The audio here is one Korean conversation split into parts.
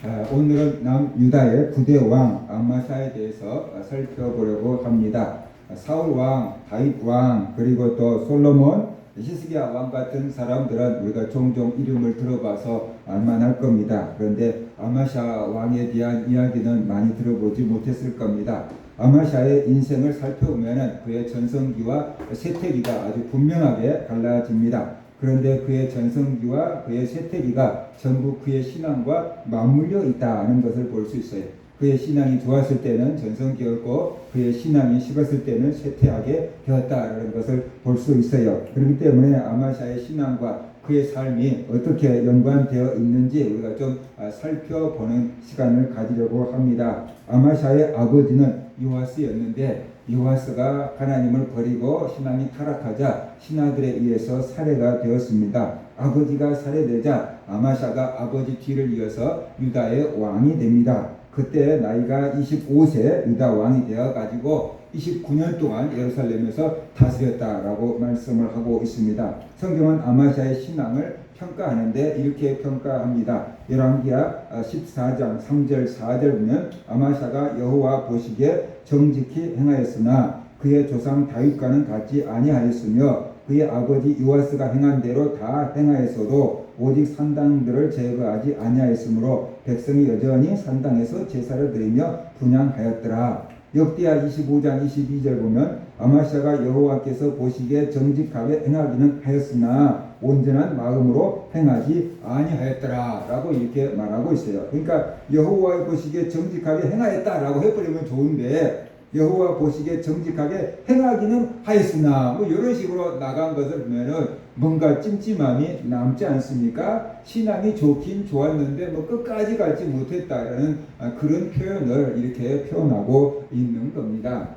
오늘은 남유다의 9대 왕 아마샤에 대해서 살펴보려고 합니다. 사울 왕, 다윗 왕, 그리고 또 솔로몬, 히스기야 왕 같은 사람들은 우리가 종종 이름을 들어봐서 알만할 겁니다. 그런데 아마샤 왕에 대한 이야기는 많이 들어보지 못했을 겁니다. 아마샤의 인생을 살펴보면 그의 전성기와 쇠퇴기가 아주 분명하게 갈라집니다. 그런데 그의 전성기와 그의 쇠퇴기가 전부 그의 신앙과 맞물려 있다는 것을 볼 수 있어요. 그의 신앙이 좋았을 때는 전성기였고 그의 신앙이 식었을 때는 쇠퇴하게 되었다는 것을 볼 수 있어요. 그렇기 때문에 아마샤의 신앙과 그의 삶이 어떻게 연관되어 있는지 우리가 좀 살펴보는 시간을 가지려고 합니다. 아마샤의 아버지는 요아스였는데 요아스가 하나님을 버리고 신앙이 타락하자 신하들에 의해서 살해가 되었습니다. 아버지가 살해되자 아마샤가 아버지 뒤를 이어서 유다의 왕이 됩니다. 그때 나이가 25세 유다 왕이 되어 가지고 29년 동안 예루살렘에서 다스렸다라고 말씀을 하고 있습니다. 성경은 아마샤의 신앙을 평가하는데 이렇게 평가합니다. 열왕기하 14장 3절 4절 보면 아마샤가 여호와 보시기에 정직히 행하였으나 그의 조상 다윗과는 같지 아니하였으며 그의 아버지 요아스가 행한 대로 다 행하였어도 오직 산당들을 제거하지 아니하였으므로 백성이 여전히 산당에서 제사를 드리며 분향하였더라. 역대하 25장 22절 보면 아마샤가 여호와께서 보시기에 정직하게 행하기는 하였으나 온전한 마음으로 행하지 아니하였더라 라고 이렇게 말하고 있어요. 그러니까 여호와 보시기에 정직하게 행하였다라고 해버리면 좋은데 여호와 보시기에 정직하게 행하기는 하였으나 뭐 이런 식으로 나간 것을 보면은 뭔가 찜찜함이 남지 않습니까? 신앙이 좋긴 좋았는데 뭐 끝까지 가지 못했다라는 그런 표현을 이렇게 표현하고 있는 겁니다.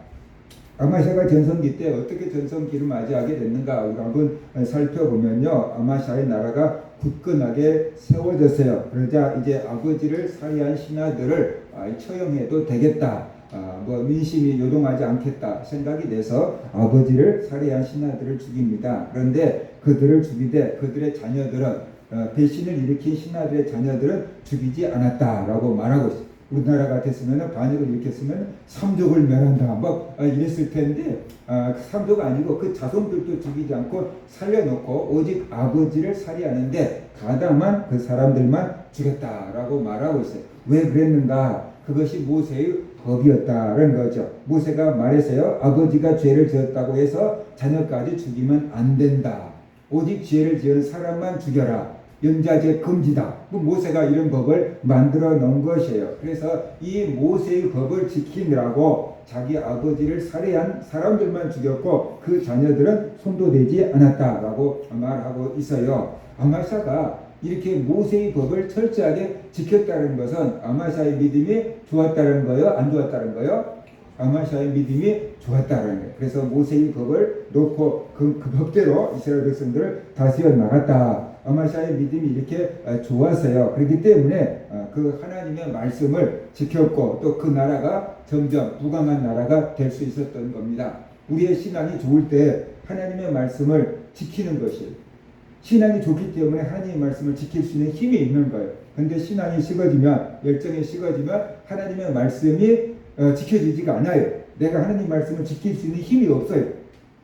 아마샤가 전성기 때 어떻게 전성기를 맞이하게 됐는가 우리가 한번 살펴보면요. 아마샤의 나라가 굳건하게 세워졌어요. 그러자 이제 아버지를 살해한 신하들을 처형해도 되겠다. 뭐 민심이 요동하지 않겠다 생각이 돼서 아버지를 살해한 신하들을 죽입니다. 그런데 그들을 죽이되 그들의 자녀들은 배신을 일으킨 신하들의 자녀들은 죽이지 않았다라고 말하고 있어요. 우리나라 같았으면 반역을 일으켰으면 삼족을 멸한다 막 이랬을 텐데 삼족 아니고 그 자손들도 죽이지 않고 살려놓고 오직 아버지를 살해하는데 가담한 그 사람들만 죽였다라고 말하고 있어요. 왜 그랬는가? 그것이 모세의 법이었다는 거죠. 모세가 말했어요. 아버지가 죄를 지었다고 해서 자녀까지 죽이면 안 된다. 오직 죄를 지은 사람만 죽여라. 연자제 금지다. 모세가 이런 법을 만들어 놓은 것이에요. 그래서 이 모세의 법을 지키느라고 자기 아버지를 살해한 사람들만 죽였고 그 자녀들은 손도 대지 않았다라고 말하고 있어요. 아마샤가 이렇게 모세의 법을 철저하게 지켰다는 것은 아마샤의 믿음이 좋았다는 거예요? 안 좋았다는 거예요? 아마샤의 믿음이 좋았다는 거예요. 그래서 모세의 법을 놓고 그 법대로 이스라엘 백성들을 다스려 나갔다. 아마샤의 믿음이 이렇게 좋았어요. 그렇기 때문에 그 하나님의 말씀을 지켰고 또 그 나라가 점점 부강한 나라가 될 수 있었던 겁니다. 우리의 신앙이 좋을 때 하나님의 말씀을 지키는 것이에요. 신앙이 좋기 때문에 하나님의 말씀을 지킬 수 있는 힘이 있는 거예요. 그런데 신앙이 식어지면 열정이 식어지면 하나님의 말씀이 지켜지지가 않아요. 내가 하나님 말씀을 지킬 수 있는 힘이 없어요.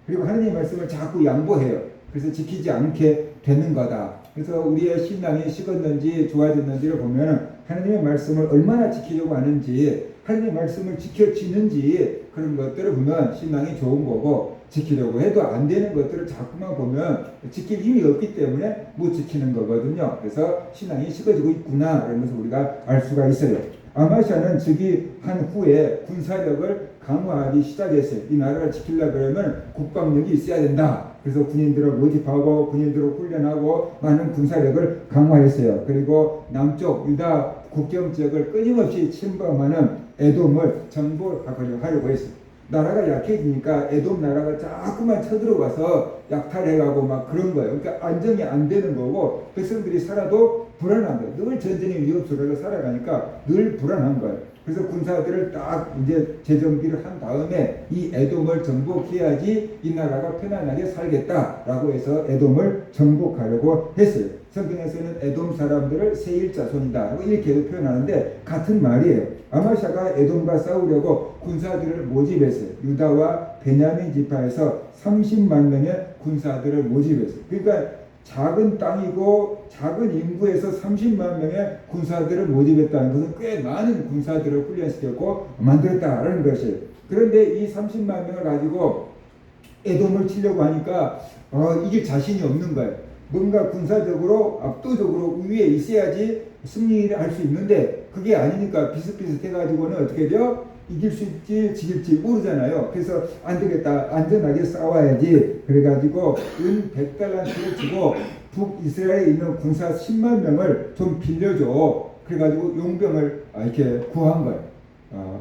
그리고 하나님 말씀을 자꾸 양보해요. 그래서 지키지 않게 되는 거다. 그래서 우리의 신앙이 식었는지 좋아졌는지를 보면 하나님의 말씀을 얼마나 지키려고 하는지 하나님의 말씀을 지켜지는지 그런 것들을 보면 신앙이 좋은 거고 지키려고 해도 안 되는 것들을 자꾸만 보면 지킬 힘이 없기 때문에 못 지키는 거거든요. 그래서 신앙이 식어지고 있구나 라는 것을 우리가 알 수가 있어요. 아마샤는 즉위한 후에 군사력을 강화하기 시작했어요. 이 나라를 지키려고 그러면 국방력이 있어야 된다. 그래서 군인들을 모집하고 군인들을 훈련하고 많은 군사력을 강화했어요. 그리고 남쪽 유다 국경 지역을 끊임없이 침범하는 에돔을 정복하려고 했어요. 나라가 약해지니까 에돔 나라가 자꾸만 쳐들어와서 약탈해가고 막 그런 거예요. 그러니까 안정이 안 되는 거고 백성들이 살아도 불안한 거예요. 늘 전쟁의 위협 속에서 살아가니까 늘 불안한 거예요. 그래서 군사들을 딱 이제 재정비를 한 다음에 이 에돔을 정복해야지 이 나라가 편안하게 살겠다라고 해서 에돔을 정복하려고 했어요. 성경에서는 에돔 사람들을 세일 자손이다 이렇게 표현하는데 같은 말이에요. 아마샤가 에돔과 싸우려고 군사들을 모집했어요. 유다와 베냐민 지파에서 30만 명의 군사들을 모집했어요. 그러니까 작은 땅이고 작은 인구에서 30만 명의 군사들을 모집했다는 것은 꽤 많은 군사들을 훈련시켰고 만들었다라는 것이에요. 그런데 이 30만 명을 가지고 에돔을 치려고 하니까 이길 자신이 없는 거예요. 뭔가 군사적으로 압도적으로 위에 있어야지 승리를 할 수 있는데 그게 아니니까 비슷비슷해가지고는 어떻게 돼요? 이길 수 있지 지길지 모르잖아요. 그래서 안 되겠다, 안전하게 싸워야지 그래가지고 은 100달란트를 주고 북이스라엘에 있는 군사 10만 명을 좀 빌려줘. 그래가지고 용병을 이렇게 구한 거예요.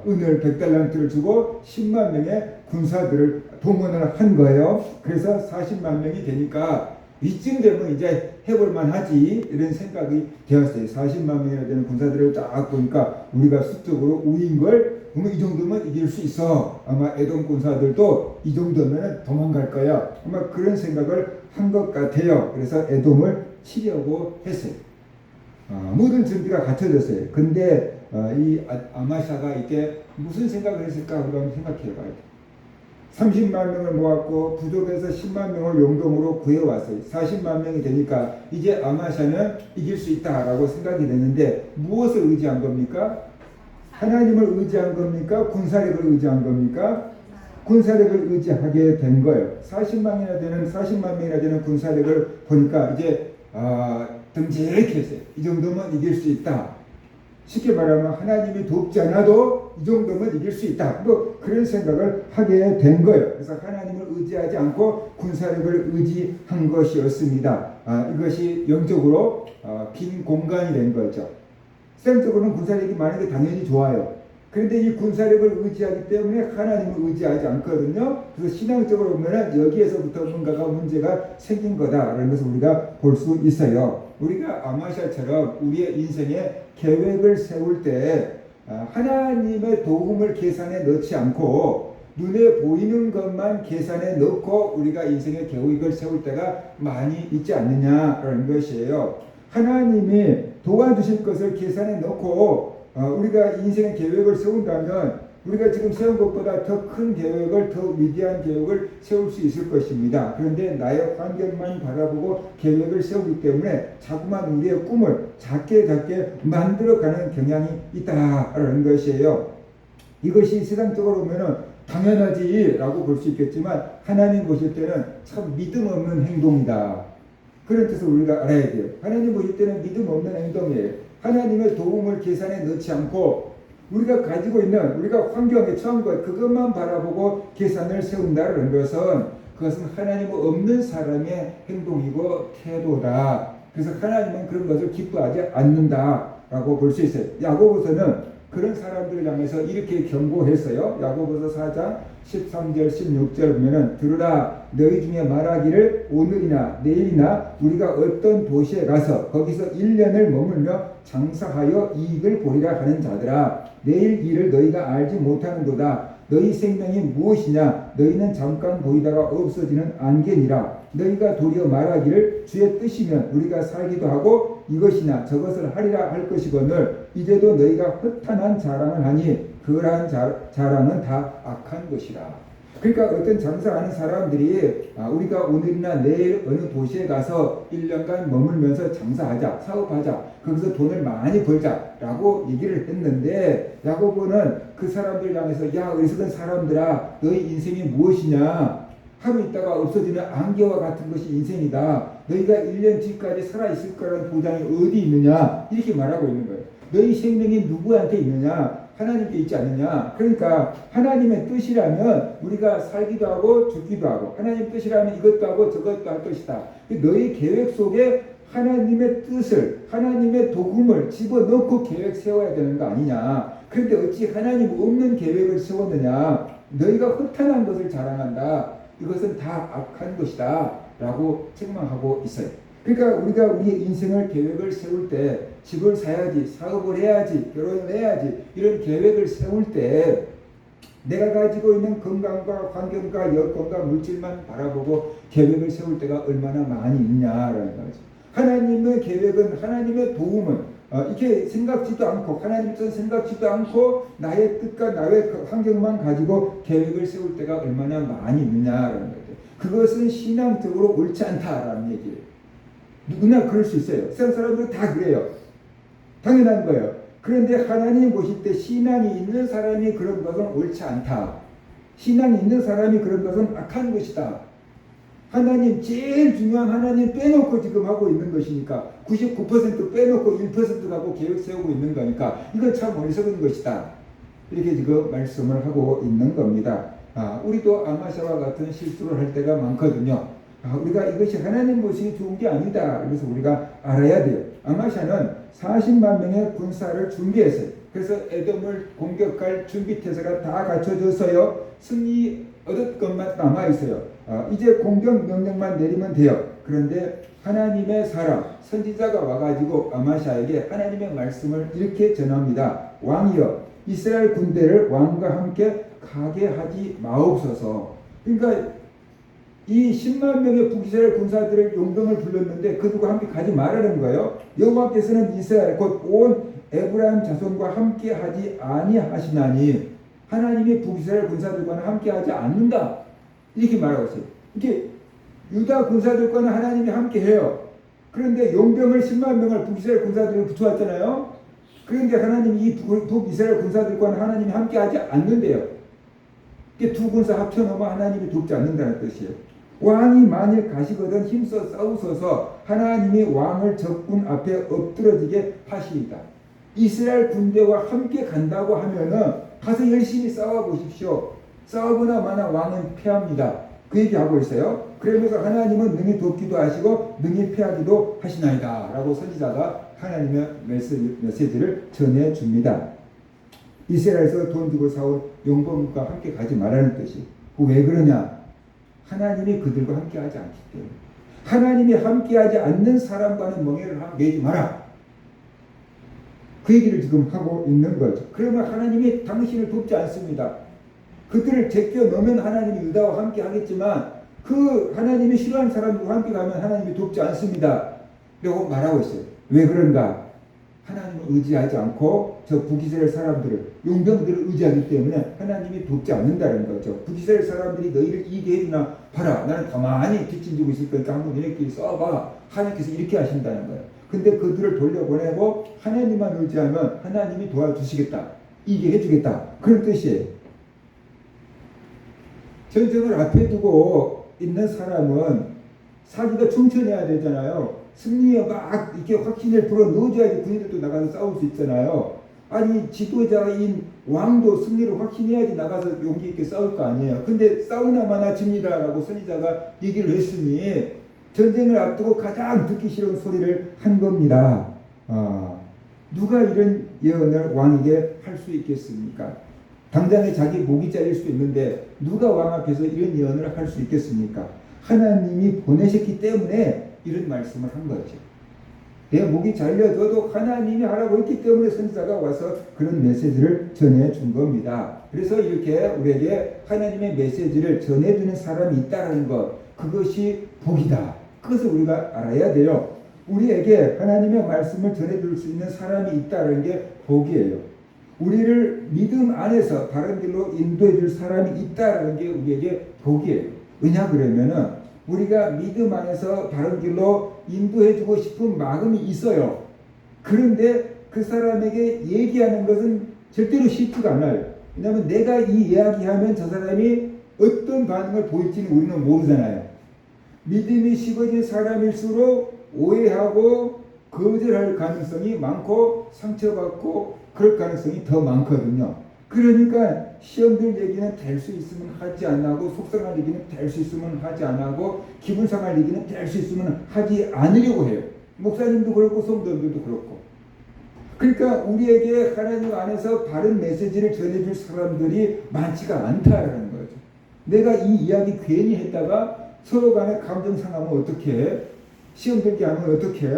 은을 100달란트를 주고 10만 명의 군사들을 동원을 한 거예요. 그래서 40만 명이 되니까 이쯤 되면 이제 해볼만 하지 이런 생각이 되었어요. 40만 명이나 되는 군사들을 딱 보니까 우리가 수적으로 우위인 걸 그러면 이 정도면 이길 수 있어. 아마 에돔 군사들도 이 정도면 도망갈 거야. 아마 그런 생각을 한 것 같아요. 그래서 에돔을 치려고 했어요. 모든 준비가 갖춰졌어요. 근데 이 아마샤가 이때 무슨 생각을 했을까? 그럼 생각해 봐야 돼. 30만 명을 모았고 부족에서 10만 명을 용동으로 구해왔어요. 40만 명이 되니까 이제 아마샤는 이길 수 있다라고 생각이 됐는데 무엇을 의지한 겁니까? 하나님을 의지한 겁니까? 군사력을 의지한 겁니까? 군사력을 의지하게 된 거예요. 40만 명이나 되는 군사력을 보니까 이제 듬직했어요. 이 정도면 이길 수 있다. 쉽게 말하면 하나님이 돕지 않아도 이 정도면 이길 수 있다. 그런 생각을 하게 된 거예요. 그래서 하나님을 의지하지 않고 군사력을 의지한 것이었습니다. 이것이 영적으로 빈 공간이 된 거죠. 세상적으로는 군사력이 많은 게 당연히 좋아요. 그런데 이 군사력을 의지하기 때문에 하나님을 의지하지 않거든요. 그래서 신앙적으로 보면 여기에서부터 뭔가가 문제가 생긴 거다라는 것을 우리가 볼 수 있어요. 우리가 아마샤처럼 우리의 인생에 계획을 세울 때 하나님의 도움을 계산에 넣지 않고 눈에 보이는 것만 계산에 넣고 우리가 인생의 계획을 세울 때가 많이 있지 않느냐라는 것이에요. 하나님이 도와주실 것을 계산에 넣고 우리가 인생의 계획을 세운다면 우리가 지금 세운 것보다 더 큰 계획을, 더 위대한 계획을 세울 수 있을 것입니다. 그런데 나의 환경만 바라보고 계획을 세우기 때문에 자꾸만 우리의 꿈을 작게 만들어가는 경향이 있다라는 것이에요. 이것이 세상적으로 보면은 당연하지라고 볼 수 있겠지만 하나님 보실 때는 참 믿음 없는 행동이다. 그런 뜻을 우리가 알아야 돼요. 하나님 보실 때는 믿음 없는 행동이에요. 하나님의 도움을 계산에 넣지 않고 우리가 가지고 있는 우리가 환경에 처한 것 그것만 바라보고 계산을 세운다는 것은 그것은 하나님 없는 사람의 행동이고 태도다. 그래서 하나님은 그런 것을 기뻐하지 않는다라고 볼 수 있어요. 야고보서는 그런 사람들을 향해서 이렇게 경고했어요. 야고보서 4장 13절 16절 보면은 들으라 너희 중에 말하기를 오늘이나 내일이나 우리가 어떤 도시에 가서 거기서 1년을 머물며 장사하여 이익을 보리라 하는 자들아 내일 일을 너희가 알지 못하는도다. 너희 생명이 무엇이냐 너희는 잠깐 보이다가 없어지는 안개니라. 너희가 도리어 말하기를 주의 뜻이면 우리가 살기도 하고 이것이나 저것을 하리라 할 것이거늘 이제도 너희가 허탄한 자랑을 하니 그러한 자랑은 다 악한 것이라. 그러니까 어떤 장사하는 사람들이 우리가 오늘이나 내일 어느 도시에 가서 1년간 머물면서 장사하자, 사업하자, 거기서 돈을 많이 벌자라고 얘기를 했는데 야고보는 그 사람들 향해서 야 어리석은 사람들아 너희 인생이 무엇이냐 하루 있다가 없어지는 안개와 같은 것이 인생이다. 너희가 1년 뒤까지 살아있을 거라는 보장이 어디 있느냐 이렇게 말하고 있는 거예요. 너희 생명이 누구한테 있느냐 하나님께 있지 않느냐. 그러니까 하나님의 뜻이라면 우리가 살기도 하고 죽기도 하고 하나님의 뜻이라면 이것도 하고 저것도 할 것이다. 너희 계획 속에 하나님의 뜻을 하나님의 도움을 집어넣고 계획 세워야 되는 거 아니냐. 그런데 어찌 하나님 없는 계획을 세웠느냐. 너희가 허탄한 것을 자랑한다. 이것은 다 악한 것이다 라고 책망하고 있어요. 그러니까 우리가 우리의 인생을 계획을 세울 때 집을 사야지, 사업을 해야지, 결혼을 해야지 이런 계획을 세울 때 내가 가지고 있는 건강과 환경과 여건과 물질만 바라보고 계획을 세울 때가 얼마나 많이 있냐라는 거죠. 하나님의 계획은, 하나님의 도움은 이렇게 생각지도 않고, 하나님 뜻 생각지도 않고 나의 뜻과 나의 그 환경만 가지고 계획을 세울 때가 얼마나 많이 있느냐라는 거죠. 그것은 신앙적으로 옳지 않다라는 얘기예요. 누구나 그럴 수 있어요. 세상 사람들은 다 그래요. 당연한 거예요. 그런데 하나님 보실 때 신앙이 있는 사람이 그런 것은 옳지 않다. 신앙이 있는 사람이 그런 것은 악한 것이다. 하나님, 제일 중요한 하나님 빼놓고 지금 하고 있는 것이니까, 99% 빼놓고 1% 갖고 계획 세우고 있는 거니까 이건 참 어리석은 것이다. 이렇게 지금 말씀을 하고 있는 겁니다. 우리도 아마샤와 같은 실수를 할 때가 많거든요. 우리가 이것이 하나님 보시기 좋은 게 아니다. 그래서 우리가 알아야 돼요. 아마샤는 40만 명의 군사를 준비했어요. 그래서 에돔을 공격할 준비태세가 다 갖춰져서요, 승리 얻을 것만 남아있어요. 이제 공격 명령만 내리면 돼요. 그런데 하나님의 사람, 선지자가 와가지고 아마샤에게 하나님의 말씀을 이렇게 전합니다. 왕이여, 이스라엘 군대를 왕과 함께 가게 하지 마옵소서. 그러니까 이 10만 명의 북이스라엘 군사들을 용병을 불렀는데 그들과 함께 가지 말라는 거예요. 여호와께서는 이스라엘 곧 온 에브라임 자손과 함께 하지 아니하시나니, 하나님이 북이스라엘 군사들과는 함께 하지 않는다. 이렇게 말하고 있어요. 이게 유다 군사들과는 하나님이 함께 해요. 그런데 용병을 10만 명을 북이스라엘 군사들을 붙여왔잖아요. 그런데 하나님이 이 북이스라엘 군사들과는 하나님이 함께 하지 않는데요. 이게 두 군사 합쳐놓으면 하나님이 돕지 않는다는 뜻이에요. 왕이 만일 가시거든 힘써 싸우소서. 하나님이 왕을 적군 앞에 엎드러지게 하시이다. 이스라엘 군대와 함께 간다고 하면은 가서 열심히 싸워보십시오. 싸우거나 마나 왕은 패합니다. 그 얘기하고 있어요. 그러면서 하나님은 능히 돕기도 하시고 능히 패하기도 하시나이다 라고 선지자가 하나님의 메시지를 전해줍니다. 이스라엘에서 돈 주고 사온 용범과 함께 가지 말라는 뜻이. 왜 그러냐? 하나님이 그들과 함께 하지 않기 때문에. 하나님이 함께 하지 않는 사람과는盟约를 맺지 마라. 그 얘기를 지금 하고 있는 거죠. 그러면 하나님이 당신을 돕지 않습니다. 그들을 제껴 넣으면 하나님이 유다와 함께 하겠지만 그 하나님이 싫어하는 사람들과 함께 가면 하나님이 돕지 않습니다. 라고 말하고 있어요. 왜 그런가? 하나님을 의지하지 않고 저 북이스라엘 사람들을, 용병들을 의지하기 때문에 하나님이 돕지 않는다는 거죠. 북이스라엘 사람들이 너희를 이기게 해주나 봐라. 나는 가만히 뒷짐지고 있을 거니까 한번 너희끼리 싸워봐. 하나님께서 이렇게 하신다는 거예요. 근데 그들을 돌려보내고 하나님만 의지하면 하나님이 도와주시겠다. 이기게 해주겠다. 그런 뜻이에요. 전쟁을 앞에 두고 있는 사람은 사기가 충천해야 되잖아요. 승리에 막 이렇게 확신을 불어 넣어줘야지 군인들도 나가서 싸울 수 있잖아요. 아니, 지도자인 왕도 승리를 확신해야지 나가서 용기 있게 싸울 거 아니에요. 근데 싸우나 마나 집니다 라고 선지자가 얘기를 했으니 전쟁을 앞두고 가장 듣기 싫은 소리를 한 겁니다. 누가 이런 예언을 왕에게 할 수 있겠습니까? 당장에 자기 목이 잘릴 수도 있는데 누가 왕 앞에서 이런 예언을 할 수 있겠습니까? 하나님이 보내셨기 때문에 이런 말씀을 한 거죠. 내 목이 잘려져도 하나님이 하라고 했기 때문에 선지자가 와서 그런 메시지를 전해준 겁니다. 그래서 이렇게 우리에게 하나님의 메시지를 전해주는 사람이 있다는 것, 그것이 복이다. 그것을 우리가 알아야 돼요. 우리에게 하나님의 말씀을 전해줄 수 있는 사람이 있다는 게 복이에요. 우리를 믿음 안에서 바른 길로 인도해 줄 사람이 있다는 게 우리에게 복이에요. 왜냐 그러면은 우리가 믿음 안에서 바른 길로 인도해 주고 싶은 마음이 있어요. 그런데 그 사람에게 얘기하는 것은 절대로 쉽지가 않아요. 왜냐하면 내가 이 이야기하면 저 사람이 어떤 반응을 보일지는 우리는 모르잖아요. 믿음이 식어진 사람일수록 오해하고 거절할 가능성이 많고 상처받고 그럴 가능성이 더 많거든요. 그러니까 시험들 얘기는 될 수 있으면 하지 안 하고, 속상할 얘기는 될 수 있으면 하지 안 하고, 기분 상할 얘기는 될 수 있으면 하지 않으려고 해요. 목사님도 그렇고 성도들도 그렇고. 그러니까 우리에게 하나님 안에서 바른 메시지를 전해줄 사람들이 많지가 않다라는 거죠. 내가 이 이야기 괜히 했다가 서로 간에 감정 상하면 어떻게 해? 시험 들게 하면 어떻게 해?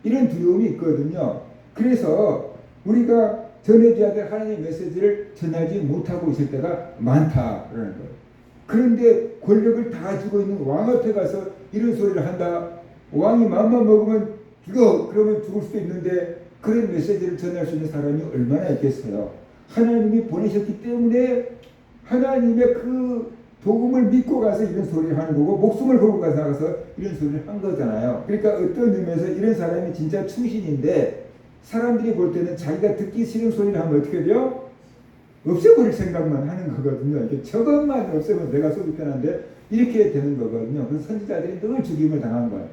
이런 두려움이 있거든요. 그래서 우리가 전해줘야 될 하나님의 메시지를 전하지 못하고 있을 때가 많다라는 거예요. 그런데 권력을 다 가지고 있는 왕 앞에 가서 이런 소리를 한다? 왕이 마음만 먹으면 죽어. 그러면 죽을 수도 있는데 그런 메시지를 전할 수 있는 사람이 얼마나 있겠어요. 하나님이 보내셨기 때문에 하나님의 그 복음을 믿고 가서 이런 소리를 하는 거고 목숨을 걸고 가서 이런 소리를 한 거잖아요. 그러니까 어떤 의미에서 이런 사람이 진짜 충신인데 사람들이 볼 때는 자기가 듣기 싫은 소리를 하면 어떻게 돼요? 없애버릴 생각만 하는 거거든요. 이렇게 저것만 없애면 내가 속이 편한데 이렇게 되는 거거든요. 그래서 선지자들이 늘 죽임을 당한 거예요.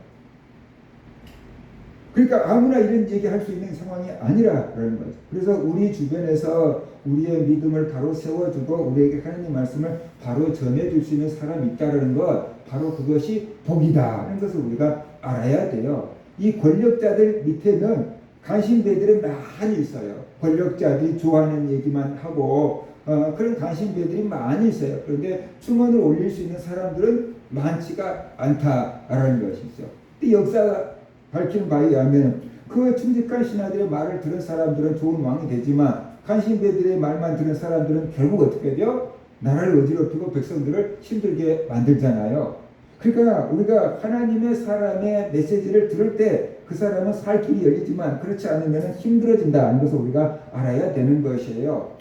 그러니까 아무나 이런 얘기할 수 있는 상황이 아니라라는 거죠. 그래서 우리 주변에서 우리의 믿음을 바로 세워주고 우리에게 하나님 말씀을 바로 전해줄 수 있는 사람이 있다는 것, 바로 그것이 복이다 하는 것을 우리가 알아야 돼요. 이 권력자들 밑에는 간신배들이 많이 있어요. 권력자들이 좋아하는 얘기만 하고 그런 간신배들이 많이 있어요. 그런데 충원을 올릴 수 있는 사람들은 많지가 않다라는 것이죠. 역사가 밝힌 바에 의하면 그 충직한 신하들의 말을 들은 사람들은 좋은 왕이 되지만 간신배들의 말만 들은 사람들은 결국 어떻게 돼요? 나라를 어지럽히고 백성들을 힘들게 만들잖아요. 그러니까 우리가 하나님의 사람의 메시지를 들을 때 그 사람은 살 길이 열리지만 그렇지 않으면 힘들어진다는 것을 우리가 알아야 되는 것이에요.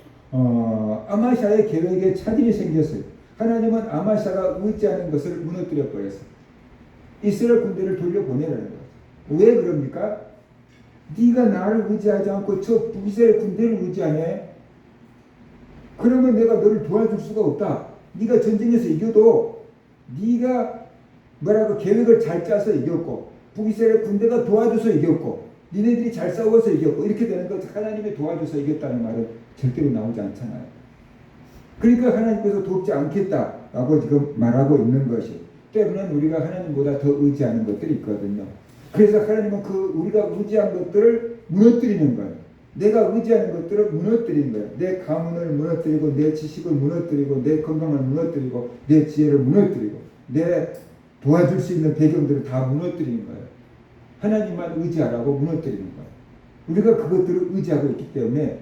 아마샤의 계획에 차질이 생겼어요. 하나님은 아마샤가 의지하는 것을 무너뜨려 버렸어요. 이스라엘 군대를 돌려보내라는 거예요. 왜 그럽니까? 네가 나를 의지하지 않고 저 북이스라엘 군대를 의지하네. 그러면 내가 너를 도와줄 수가 없다. 네가 전쟁에서 이겨도 네가 뭐라고 계획을 잘 짜서 이겼고 북이스라엘 군대가 도와줘서 이겼고 니네들이 잘 싸워서 이겼고 이렇게 되는 것 하나님이 도와줘서 이겼다는 말은 절대로 나오지 않잖아요. 그러니까 하나님께서 돕지 않겠다라고 지금 말하고 있는 것이 때문에 우리가 하나님보다 더 의지하는 것들이 있거든요. 그래서 하나님은 그 우리가 의지한 것들을 무너뜨리는 거예요. 내가 의지하는 것들을 무너뜨리는 거예요. 내 가문을 무너뜨리고 내 지식을 무너뜨리고 내 건강을 무너뜨리고 내 지혜를 무너뜨리고 내 도와줄 수 있는 배경들을 다 무너뜨리는 거예요. 하나님만 의지하라고 무너뜨리는 거예요. 우리가 그것들을 의지하고 있기 때문에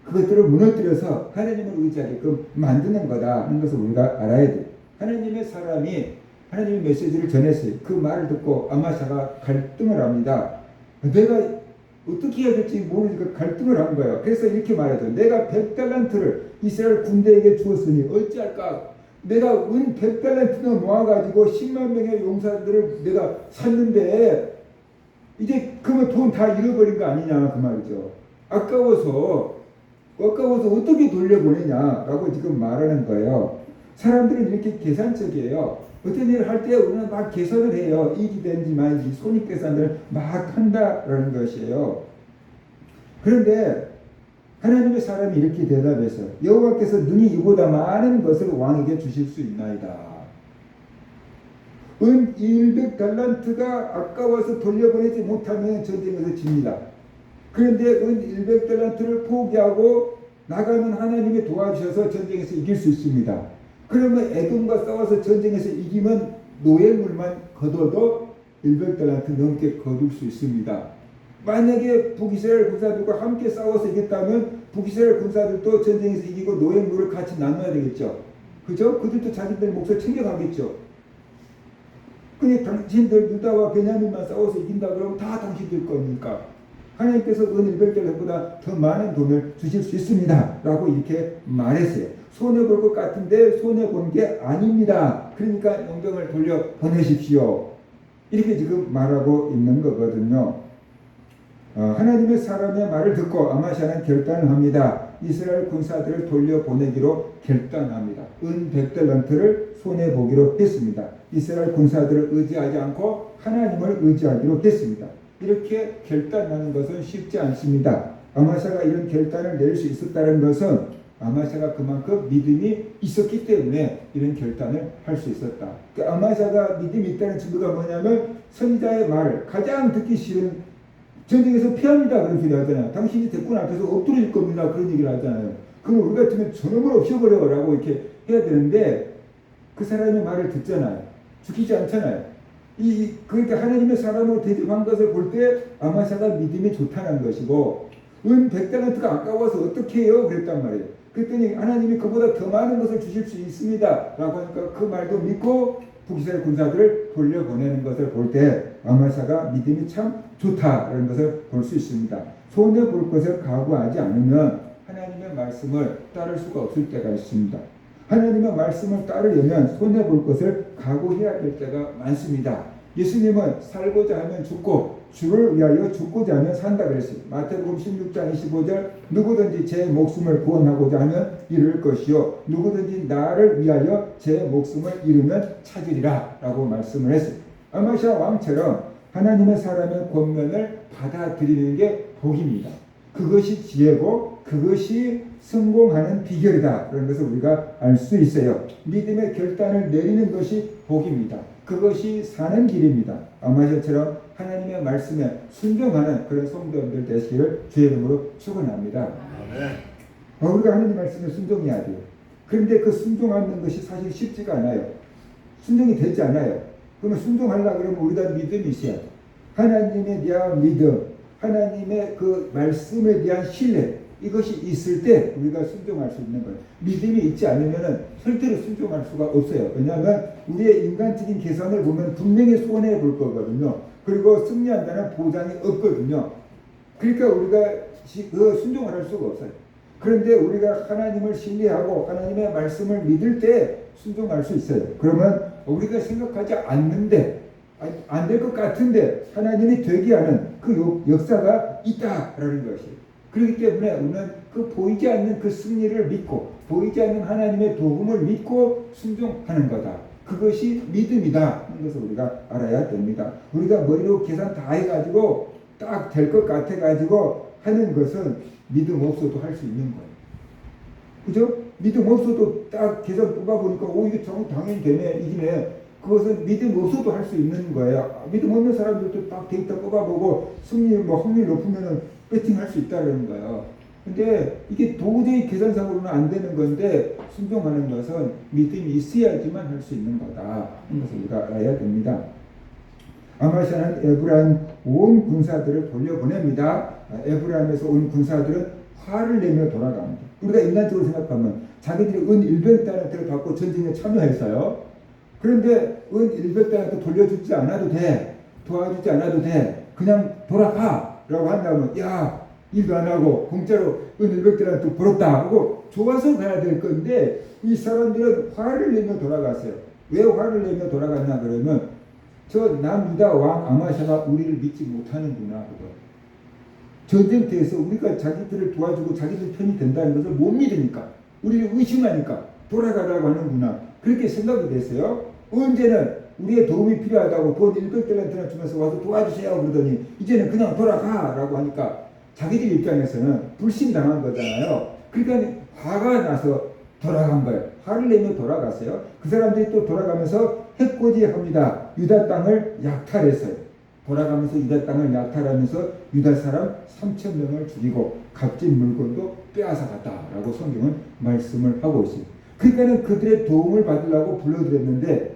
그것들을 무너뜨려서 하나님을 의지하게끔 만드는 거다 하는 것을 우리가 알아야 돼요. 하나님의 사람이 하나님의 메시지를 전했어요. 그 말을 듣고 아마샤가 갈등을 합니다. 내가 어떻게 해야 될지 모르니까 갈등을 한 거예요. 그래서 이렇게 말하죠. 내가 100달란트를 이스라엘 군대에게 주었으니 어찌할까? 내가 은 100달란트나 모아가지고 10만 명의 용사들을 내가 샀는데 이제 그러면 돈 다 잃어버린 거 아니냐 그 말이죠. 아까워서 어떻게 돌려보내냐라고 지금 말하는 거예요. 사람들은 이렇게 계산적이에요. 어떤 일을 할 때 우리는 막 계산을 해요. 이익이 되는지 말인지 손익계산을 막 한다라는 것이에요. 그런데 하나님의 사람이 이렇게 대답해서 여호와께서 눈이 이보다 많은 것을 왕에게 주실 수 있나이다. 은 100달란트가 아까워서 돌려보내지 못하면 전쟁에서 집니다. 그런데 은 100달란트를 포기하고 나가면 하나님이 도와주셔서 전쟁에서 이길 수 있습니다. 그러면 에돔과 싸워서 전쟁에서 이기면 노예물만 거둬도 100달란트 넘게 거둘 수 있습니다. 만약에 북이스라엘 군사들과 함께 싸워서 이겼다면 북이스라엘 군사들도 전쟁에서 이기고 노예물을 같이 나눠야 되겠죠. 그죠? 그들도 자기들 몫을 챙겨가겠죠. 근데 당신들 유다와 베냐민만 싸워서 이긴다 그러면 다 당신들 거니까 하나님께서 은 100달러보다 더 많은 돈을 주실 수 있습니다. 라고 이렇게 말했어요. 손해볼 것 같은데 손해본 게 아닙니다. 그러니까 영병을 돌려 보내십시오. 이렇게 지금 말하고 있는 거거든요. 하나님의 사람의 말을 듣고 아마샤는 결단을 합니다. 이스라엘 군사들을 돌려보내기로 결단합니다. 은 100달란트를 손해보기로 했습니다. 이스라엘 군사들을 의지하지 않고 하나님을 의지하기로 했습니다. 이렇게 결단하는 것은 쉽지 않습니다. 아마샤가 이런 결단을 낼 수 있었다는 것은 아마샤가 그만큼 믿음이 있었기 때문에 이런 결단을 할 수 있었다. 아마샤가 믿음이 있다는 증거가 뭐냐면 선지자의 말을 가장 듣기 싫은 전쟁에서 피합니다. 그런 소리 하잖아요. 당신이 대권 앞에서 엎드릴 겁니다. 그런 얘기를 하잖아요. 그럼 우리 같으면 저놈을 없애버려 라고 이렇게 해야 되는데 그 사람의 말을 듣잖아요. 죽이지 않잖아요. 그러니까 하나님의 사람으로 대접한 것을 볼 때 아마샤가 믿음이 좋다는 것이고 은 100달란트가 아까워서 어떻게 해요? 그랬단 말이에요. 그랬더니 하나님이 그보다 더 많은 것을 주실 수 있습니다. 라고 하니까 그 말도 믿고 북이스라엘 군사들을 돌려보내는 것을 볼 때 아마샤가 믿음이 참 좋다라는 것을 볼 수 있습니다. 손해 볼 것을 각오하지 않으면 하나님의 말씀을 따를 수가 없을 때가 있습니다. 하나님의 말씀을 따르려면 손해 볼 것을 각오해야 될 때가 많습니다. 예수님은 살고자 하면 죽고 주를 위하여 죽고자 하면 산다 그랬어요. 마태복음 16장 25절 누구든지 제 목숨을 구원하고자 하면 잃을 것이요 누구든지 나를 위하여 제 목숨을 잃으면 찾으리라 라고 말씀을 했어요. 아마샤 왕처럼 하나님의 사람의 권면을 받아들이는 게 복입니다. 그것이 지혜고 그것이 성공하는 비결이다. 그런 것을 우리가 알 수 있어요. 믿음의 결단을 내리는 것이 복입니다. 그것이 사는 길입니다. 아마샤처럼 하나님의 말씀에 순종하는 그런 성도들 되시기를 주의 이름으로 축원합니다. 우리가 하나님 말씀에 순종해야 돼요. 그런데 그 순종하는 것이 사실 쉽지가 않아요. 순종이 되지 않아요. 그러면 순종하려고 그러면 우리가 믿음이 있어야 돼요. 하나님에 대한 믿음, 하나님의 그 말씀에 대한 신뢰, 이것이 있을 때 우리가 순종할 수 있는 거예요. 믿음이 있지 않으면 절대로 순종할 수가 없어요. 왜냐하면 우리의 인간적인 계산을 보면 분명히 손해 볼 거거든요. 그리고 승리한다는 보장이 없거든요. 그러니까 우리가 순종을 할 수가 없어요. 그런데 우리가 하나님을 신뢰하고 하나님의 말씀을 믿을 때 순종할 수 있어요. 그러면 우리가 생각하지 않는데 안 될 것 같은데 하나님이 되게 하는 그 역사가 있다라는 것이에요. 그렇기 때문에 우리는 그 보이지 않는 그 승리를 믿고 보이지 않는 하나님의 도움을 믿고 순종하는 거다. 그것이 믿음이다 하는 것을 우리가 알아야 됩니다. 우리가 머리로 계산 다 해가지고 딱 될 것 같아가지고 하는 것은 믿음 없어도 할 수 있는 거예요. 그죠? 믿음 없어도 딱 계산 뽑아보니까 이게 당연히 되네, 이기네. 그것은 믿음 없어도 할 수 있는 거예요. 믿음 없는 사람들도 딱 데이터 뽑아보고 승리 확률 높으면은 배팅할 수 있다는 거예요. 근데 이게 도저히 계산상으로는 안 되는 건데 순종하는 것은 믿음이 있어야지만 할 수 있는 거다. 이런 것을 우리가 알아야 됩니다. 아마샤는 에브라임 온 군사들을 돌려보냅니다. 에브라임에서 온 군사들은 화를 내며 돌아갑니다. 우리가 인간적으로 생각하면 자기들이 은 100달러를 받고 전쟁에 참여했어요. 그런데 은 100달러 돌려주지 않아도 돼. 도와주지 않아도 돼. 그냥 돌아가. 라고 한다면 야 일도 안 하고 공짜로 은 100달러 벌었다 하고 좋아서 가야 될 건데 이 사람들은 화를 내며 돌아갔어요. 왜 화를 내며 돌아갔나 그러면 저 남유다 왕 아마샤가 우리를 믿지 못하는구나. 전쟁터에서 우리가 자기들을 도와주고 자기들 편이 된다는 것을 못 믿으니까 우리를 의심하니까 돌아가라고 하는구나. 그렇게 생각이 됐어요. 언제는 우리의 도움이 필요하다고 돈 100달러나 주면서 와서 도와주세요 그러더니 이제는 그냥 돌아가 라고 하니까 자기들 입장에서는 불신당한 거잖아요. 그러니까 화가 나서 돌아간 거예요. 화를 내며 돌아갔어요. 그 사람들이 또 돌아가면서 해코지합니다. 유다 땅을 약탈했어요. 돌아가면서 유다 땅을 약탈하면서 유다 사람 3,000명을 죽이고 값진 물건도 빼앗아갔다라고 성경은 말씀을 하고 있어요. 그러니까는 그들의 도움을 받으려고 불러들였는데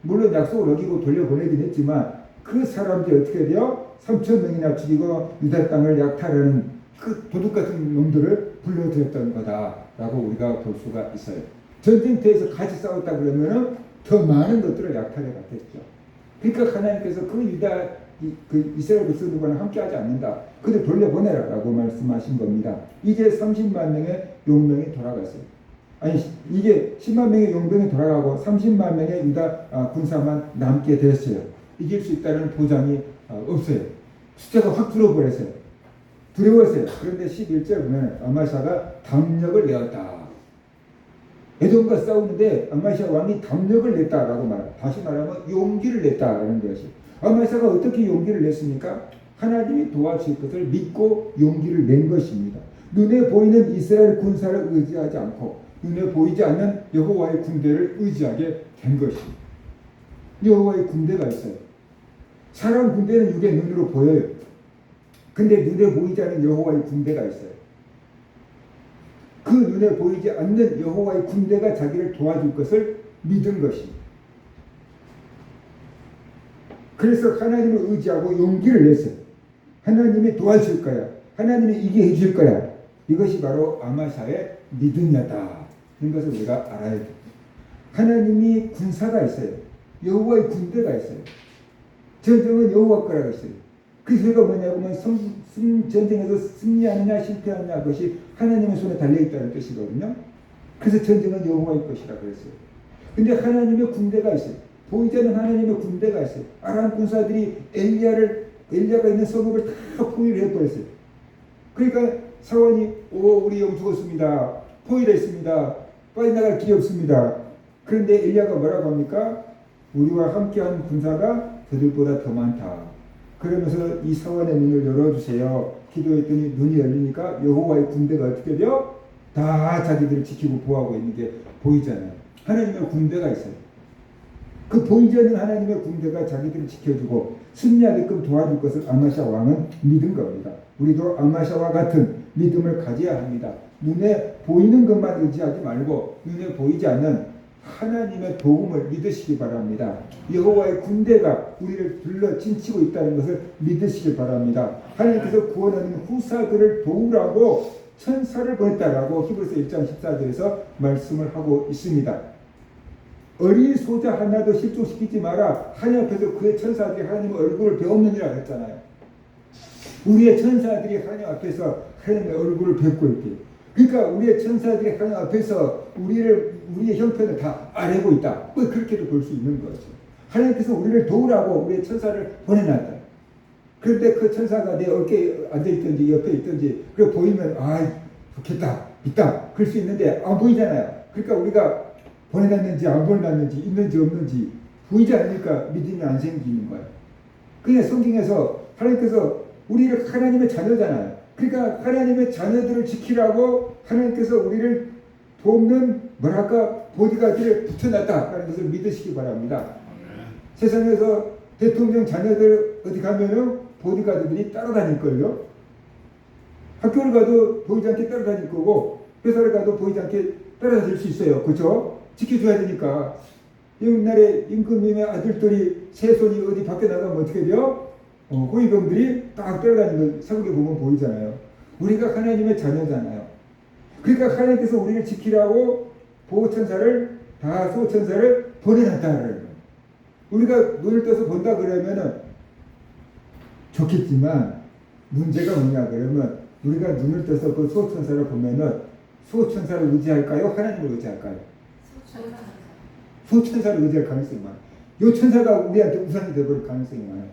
물론 약속을 어기고 돌려보내긴 했지만 그 사람들이 어떻게 돼요? 3,000명이나 죽이고 유다 땅을 약탈하는 그 도둑같은 놈들을 불러들였던 거다라고 우리가 볼 수가 있어요. 전쟁터에서 같이 싸웠다 그러면 더 많은 것들을 약탈해 갔겠죠. 그러니까 하나님께서 그 이스라엘 백성들과는 함께하지 않는다. 그들 돌려보내라라고 말씀하신 겁니다. 이제 30만 명의 용병이 돌아갔어요. 아니 이게 10만 명의 용병이 돌아가고 30만 명의 유다 군사만 남게 됐어요. 이길 수 있다는 보장이 없어요. 숫자가 확 줄어버렸어요. 두려웠어요. 그런데 11절 보면 아마샤가 담력을 내었다. 에돔과 싸우는데 아마샤 왕이 담력을 냈다라고 말합니다. 다시 말하면 용기를 냈다라는 것이. 아마샤가 어떻게 용기를 냈습니까? 하나님이 도와줄 것을 믿고 용기를 낸 것입니다. 눈에 보이는 이스라엘 군사를 의지하지 않고 눈에 보이지 않는 여호와의 군대를 의지하게 된 것입니다. 여호와의 군대가 있어요. 사람 군대는 육의 눈으로 보여요. 근데 눈에 보이지 않는 여호와의 군대가 있어요. 그 눈에 보이지 않는 여호와의 군대가 자기를 도와줄 것을 믿은 것입니다. 그래서 하나님을 의지하고 용기를 냈어요. 하나님이 도와줄 거야. 하나님이 이게 해줄 거야. 이것이 바로 아마샤의 믿음이었다. 이런 것을 우리가 알아야 됩니다. 하나님이 군사가 있어요. 여호와의 군대가 있어요. 전쟁은 여호와 거라고 했어요. 그 소리가 뭐냐면 전쟁에서 승리하느냐 실패하느냐 그것이 하나님의 손에 달려있다는 뜻이거든요. 그래서 전쟁은 여호와의 것이라 그랬어요. 근데 하나님의 군대가 있어요. 보이지 않는 하나님의 군대가 있어요. 아람 군사들이 엘리야가 있는 성읍을 다 포위를 해버렸어요. 그러니까 사원이 우리 영 죽었습니다. 포위됐습니다. 빨리 나갈 길이 없습니다. 그런데 엘리야가 뭐라고 합니까? 우리와 함께한 군사가 그들보다 더 많다. 그러면서 이 사원의 문을 열어주세요. 기도했더니 눈이 열리니까 여호와의 군대가 어떻게 돼요? 다 자기들을 지키고 보호하고 있는 게 보이잖아요. 하나님의 군대가 있어요. 그 보이지 않는 하나님의 군대가 자기들을 지켜주고 승리하게끔 도와줄 것을 아마샤 왕은 믿은 겁니다. 우리도 아마샤와 같은 믿음을 가져야 합니다. 눈에 보이는 것만 의지하지 말고 눈에 보이지 않는 하나님의 도움을 믿으시기 바랍니다. 여호와의 군대가 우리를 둘러 진치고 있다는 것을 믿으시기 바랍니다. 하나님께서 구원하는 후사들을 도우라고 천사를 보냈다라고 히브리서 1장 14절에서 말씀을 하고 있습니다. 어린 소자 하나도 실족시키지 마라. 하나님 앞에서 그의 천사들이 하나님의 얼굴을 배웠느니라 했잖아요. 우리의 천사들이 하나님 앞에서 하나님의 얼굴을 뵙고 있대요. 그러니까 우리의 천사들이 하나님 앞에서 우리의 형편을 다 아뢰고 있다. 뭐 그렇게도 볼 수 있는 거죠. 하나님께서 우리를 도우라고 우리의 천사를 보내놨다. 그런데 그 천사가 내 어깨에 앉아있든지 옆에 있든지 그래 보이면 좋겠다 있다 그럴 수 있는데 안 보이잖아요. 그러니까 우리가 보내놨는지 안 보내놨는지 있는지 없는지 보이지 않으니까 믿음이 안 생기는 거예요. 그냥 성경에서 하나님께서 우리를 하나님의 자녀잖아요. 그러니까 하나님의 자녀들을 지키라고 하나님께서 우리를 돕는 보디가드를 붙여놨다라는 것을 믿으시기 바랍니다. 세상에서 대통령 자녀들 어디 가면은 보디가드들이 따라다닐걸요. 학교를 가도 보이지 않게 따라다닐 거고 회사를 가도 보이지 않게 따라다닐 수 있어요. 그렇죠? 지켜줘야 되니까. 옛날에 임금님의 아들들이 세손이 어디 밖에 나가면 어떻게 돼요? 호위병들이 딱 따라다니는 걸 사극에 보면 보이잖아요. 우리가 하나님의 자녀잖아요. 그러니까 하나님께서 우리를 지키라고 보호천사를 수호천사를 보내놨다는 거예요. 우리가 눈을 떠서 본다 그러면은 좋겠지만 문제가 뭐냐 그러면 우리가 눈을 떠서 그 수호천사를 보면은 수호천사를 의지할까요? 하나님을 의지할까요? 수호천사를 의지할 가능성이 많아요. 이 천사가 우리한테 우상이 되어버릴 가능성이 많아요.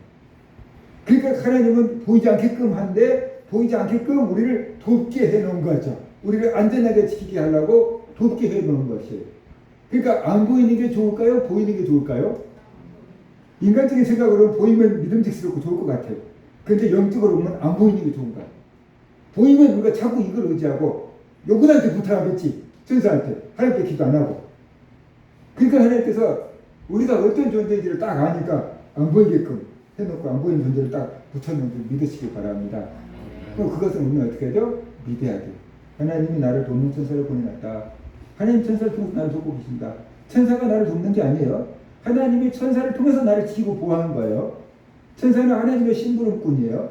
그러니까 하나님은 보이지 않게끔 한데 보이지 않게끔 우리를 돕게 해놓은 거죠. 우리를 안전하게 지키게 하려고 돕게 해놓은 것이에요. 그러니까 안 보이는 게 좋을까요? 보이는 게 좋을까요? 인간적인 생각으로는 보이면 믿음직스럽고 좋을 것 같아요. 그런데 영적으로 보면 안 보이는 게 좋은 거예요. 보이면 우리가 자꾸 이걸 의지하고 요분한테 부탁하겠지. 천사한테. 하나님께 기도 안 하고. 그러니까 하나님께서 우리가 어떤 존재인지를 딱 아니까 안 보이게끔 해놓고 안 보이는 존재를 딱 붙여놓은 줄 믿으시기 바랍니다. 그럼 그것은 우리는 어떻게 하죠? 믿어야 돼요. 하나님이 나를 돕는 천사를 보내놨다. 하나님 천사를 통해서 나를 돕고 계신다. 천사가 나를 돕는 게 아니에요. 하나님이 천사를 통해서 나를 지키고 보호하는 거예요. 천사는 하나님의 심부름꾼이에요.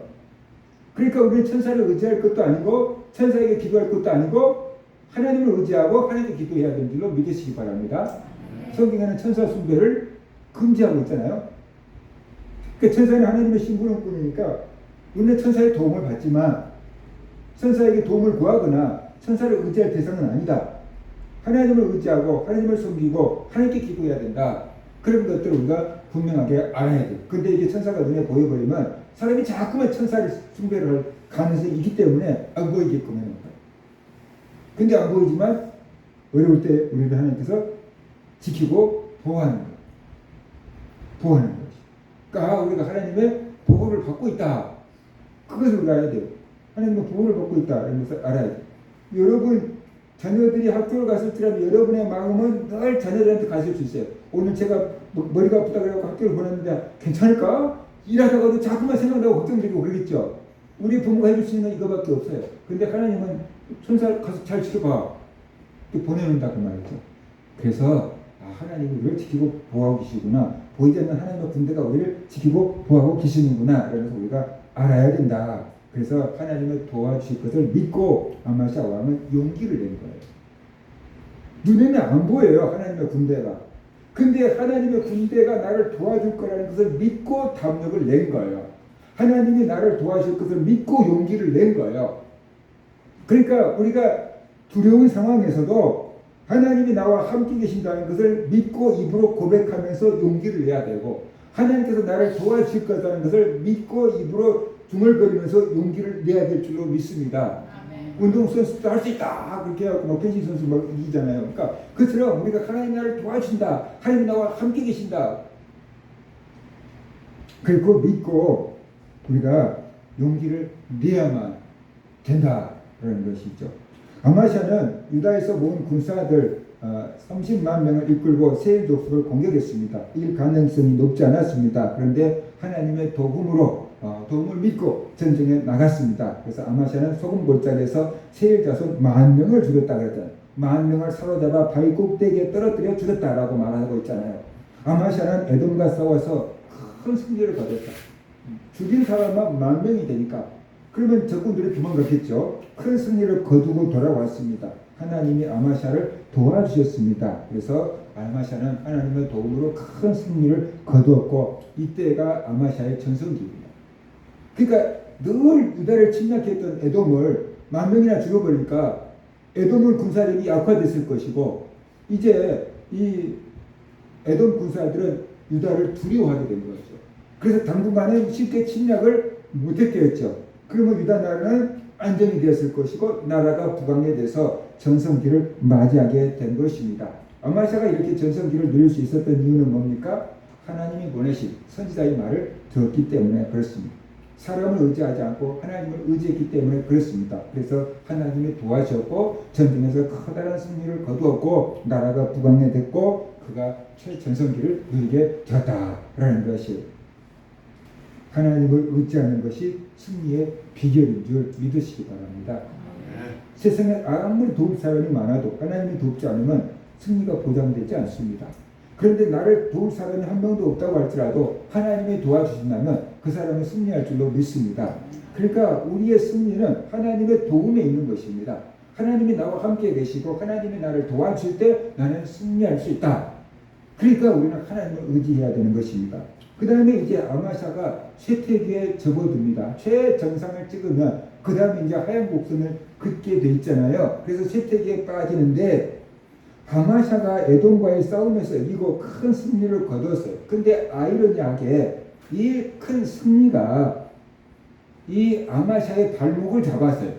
그러니까 우리는 천사를 의지할 것도 아니고 천사에게 기도할 것도 아니고 하나님을 의지하고 하나님께 기도해야 되는 줄로 믿으시기 바랍니다. 성경에는 천사 숭배를 금지하고 있잖아요. 그 천사는 하나님의 심부름꾼이니까 우리는 천사의 도움을 받지만 천사에게 도움을 구하거나 천사를 의지할 대상은 아니다. 하나님을 의지하고 하나님을 섬기고 하나님께 기도해야 된다. 그런 것들을 우리가 분명하게 알아야 돼요. 근데 이게 천사가 눈에 보여버리면 사람이 자꾸만 천사를 숭배를 할 가능성이 있기 때문에 안 보이게끔 해놓은 거예요. 근데 안 보이지만 어려울 때 우리를 하나님께서 지키고 보호하는 거예요. 보호하는 거죠. 그러니까 우리가 하나님의 보호를 받고 있다. 그것을 우리가 알아야 돼요. 하나님의 보호를 받고 있다. 이런 것을 알아야 돼요. 여러분 자녀들이 학교를 갔을 때라면 여러분의 마음은 늘 자녀들한테 가실 수 있어요. 오늘 제가 머리가 아프다 그래서 학교를 보냈는데 괜찮을까? 일하다가도 자꾸만 생각나고 걱정되고 그러겠죠. 우리 부모가 해줄 수 있는 이거밖에 없어요. 근데 하나님은 천사 가서 잘 지켜봐. 또 보내는다 그 말이죠. 그래서 하나님이 우리를 지키고 보호하고 계시구나. 보이지 않는 하나님의 군대가 우리를 지키고 보호하고 계시는구나. 그래서 우리가 알아야 된다. 그래서 하나님을 도와주실 것을 믿고 아마샤 왕은 용기를 낸 거예요. 눈에는 안 보여요. 하나님의 군대가. 근데 하나님의 군대가 나를 도와줄 거라는 것을 믿고 담력을 낸 거예요. 하나님이 나를 도와줄 것을 믿고 용기를 낸 거예요. 그러니까 우리가 두려운 상황에서도 하나님이 나와 함께 계신다는 것을 믿고 입으로 고백하면서 용기를 내야 되고, 하나님께서 나를 도와줄 거라는 것을 믿고 입으로 중얼거리면서 용기를 내야 될 줄로 믿습니다. 운동선수도 할 수 있다 그렇게 하고 펜싱 선수 막 이기잖아요. 그러니까 그처럼 우리가 하나님 나를 도와준다, 하나님 나와 함께 계신다, 그리고 믿고 우리가 용기를 내야만 된다라는 것이죠. 아마샤는 유다에서 모은 군사들 30만 명을 이끌고 세일 족속을 공격했습니다. 이 가능성이 높지 않았습니다. 그런데 하나님의 도움을 믿고 전쟁에 나갔습니다. 그래서 아마샤는 소금 골짜기에서 세일 자손 10,000명을 죽였다 그랬잖아요. 10,000명을 사로잡아 바위 꼭대기에 떨어뜨려 죽였다라고 말하고 있잖아요. 아마샤는 에돔과 싸워서 큰 승리를 거뒀다. 죽인 사람만 10,000명이 되니까 그러면 적군들이 도망갔겠죠. 큰 승리를 거두고 돌아왔습니다. 하나님이 아마샤를 도와주셨습니다. 그래서 아마샤는 하나님의 도움으로 큰 승리를 거두었고, 이때가 아마샤의 전성기입니다. 그러니까 늘 유다를 침략했던 에돔을 10,000명이나 죽여버리니까 에돔은 군사력이 약화됐을 것이고, 이제 이 에돔 군사들은 유다를 두려워하게 된 거죠. 그래서 당분간은 쉽게 침략을 못했게 했죠. 그러면 유다 나라는 안정이 되었을 것이고, 나라가 부강해돼서 전성기를 맞이하게 된 것입니다. 아마샤가 이렇게 전성기를 누릴 수 있었던 이유는 뭡니까? 하나님이 보내신 선지자의 말을 들었기 때문에 그렇습니다. 사람을 의지하지 않고 하나님을 의지했기 때문에 그렇습니다. 그래서 하나님이 도와주셨고 전쟁에서 커다란 승리를 거두었고 나라가 부강해됐고 그가 최전성기를 누리게 되었다라는 것이, 하나님을 의지하는 것이 승리의 비결인 줄 믿으시기 바랍니다. 세상에 아무리 도울 사람이 많아도 하나님이 돕지 않으면 승리가 보장되지 않습니다. 그런데 나를 도울 사람이 한 명도 없다고 할지라도 하나님이 도와주신다면 그 사람은 승리할 줄로 믿습니다. 그러니까 우리의 승리는 하나님의 도움에 있는 것입니다. 하나님이 나와 함께 계시고 하나님이 나를 도와줄 때 나는 승리할 수 있다. 그러니까 우리는 하나님을 의지해야 되는 것입니다. 그 다음에 이제 아마샤가 쇠퇴기에 접어듭니다. 최정상을 찍으면 그 다음에 이제 하얀 곡선을 긋게 돼 있잖아요. 그래서 쇠퇴기에 빠지는데, 아마샤가 에돔과의 싸움에서 이기고 큰 승리를 거뒀어요. 근데 아이러니하게 이 큰 승리가 이 아마샤의 발목을 잡았어요.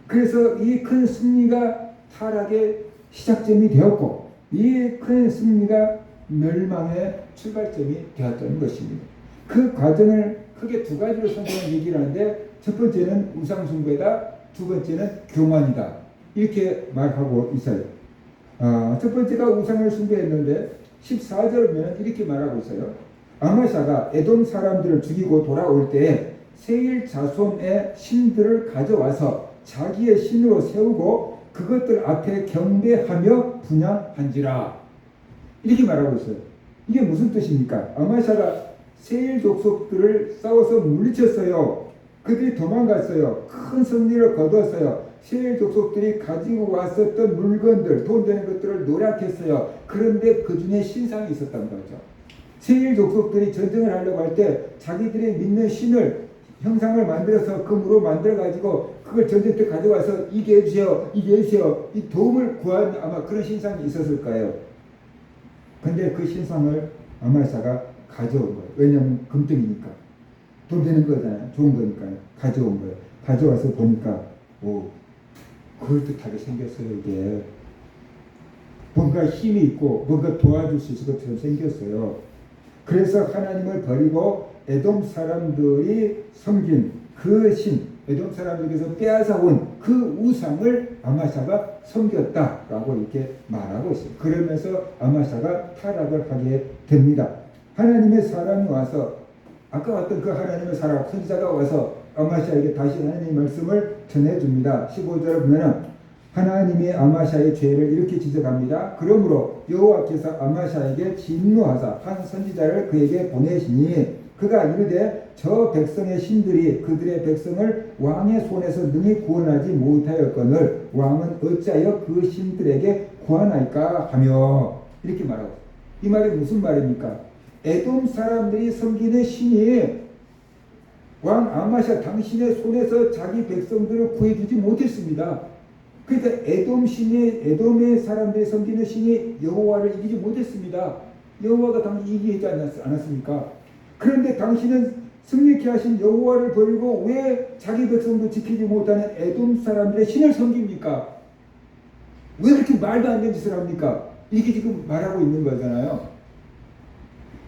그래서 이 큰 승리가 타락의 시작점이 되었고, 이 큰 승리가 멸망의 출발점이 되었던 것입니다. 그 과정을 크게 두 가지로 선택한 얘기를 하는데, 첫 번째는 우상숭배다, 두 번째는 교만이다, 이렇게 말하고 있어요. 첫 번째가 우상을 숭배했는데 14절 보면 이렇게 말하고 있어요. 아마샤가 에돔 사람들을 죽이고 돌아올 때 세일 자손의 신들을 가져와서 자기의 신으로 세우고 그것들 앞에 경배하며 분향한지라, 이렇게 말하고 있어요. 이게 무슨 뜻입니까? 아마샤가 세일 족속들을 싸워서 물리쳤어요. 그들이 도망갔어요. 큰 승리를 거두었어요. 세일 족속들이 가지고 왔었던 물건들, 돈 되는 것들을 노략했어요. 그런데 그 중에 신상이 있었던 거죠. 세일 족속들이 전쟁을 하려고 할 때 자기들이 믿는 신을, 형상을 만들어서 금으로 만들어가지고 그걸 전쟁 때 가져와서 이게 해주세요, 이게 해주세요, 이 도움을 구한 아마 그런 신상이 있었을 거예요. 근데 그 신상을 아마샤가 가져온 거예요. 왜냐하면 금등이니까. 돈 되는 거잖아요. 좋은 거니까요. 가져온 거예요. 가져와서 보니까 그럴듯하게 생겼어요. 이게 뭔가 힘이 있고 뭔가 도와줄 수 있을 것처럼 생겼어요. 그래서 하나님을 버리고 에돔 사람들이 섬긴 그 신, 에돔 사람들에게서 빼앗아온 그 우상을 아마샤가 섬겼다라고 이렇게 말하고 있어요. 그러면서 아마샤가 타락을 하게 됩니다. 하나님의 사람이 와서, 아까 왔던 그 하나님의 사람 선지자가 와서 아마샤에게 다시 하나님의 말씀을 전해줍니다. 15절을 보면 하나님이 아마샤의 죄를 이렇게 지적합니다. 그러므로 여호와께서 아마샤에게 진노하사 한 선지자를 그에게 보내시니 그가 이르되 저 백성의 신들이 그들의 백성을 왕의 손에서 능히 구원하지 못하였거늘 왕은 어찌하여 그 신들에게 구하나이까 하며, 이렇게 말하고 있어요. 이 말이 무슨 말입니까? 에돔 사람들이 섬기는 신이 왕 아마샤 당신의 손에서 자기 백성들을 구해주지 못했습니다. 그러니까 에돔의 사람들이 섬기는 신이 여호와를 이기지 못했습니다. 여호와가 당시 이기지 않았습니까? 그런데 당신은 승리케 하신 여호와를 버리고 왜 자기 백성도 지키지 못하는 에돔 사람들의 신을 섬깁니까? 왜 그렇게 말도 안 되는 짓을 합니까? 이게 지금 말하고 있는 거잖아요.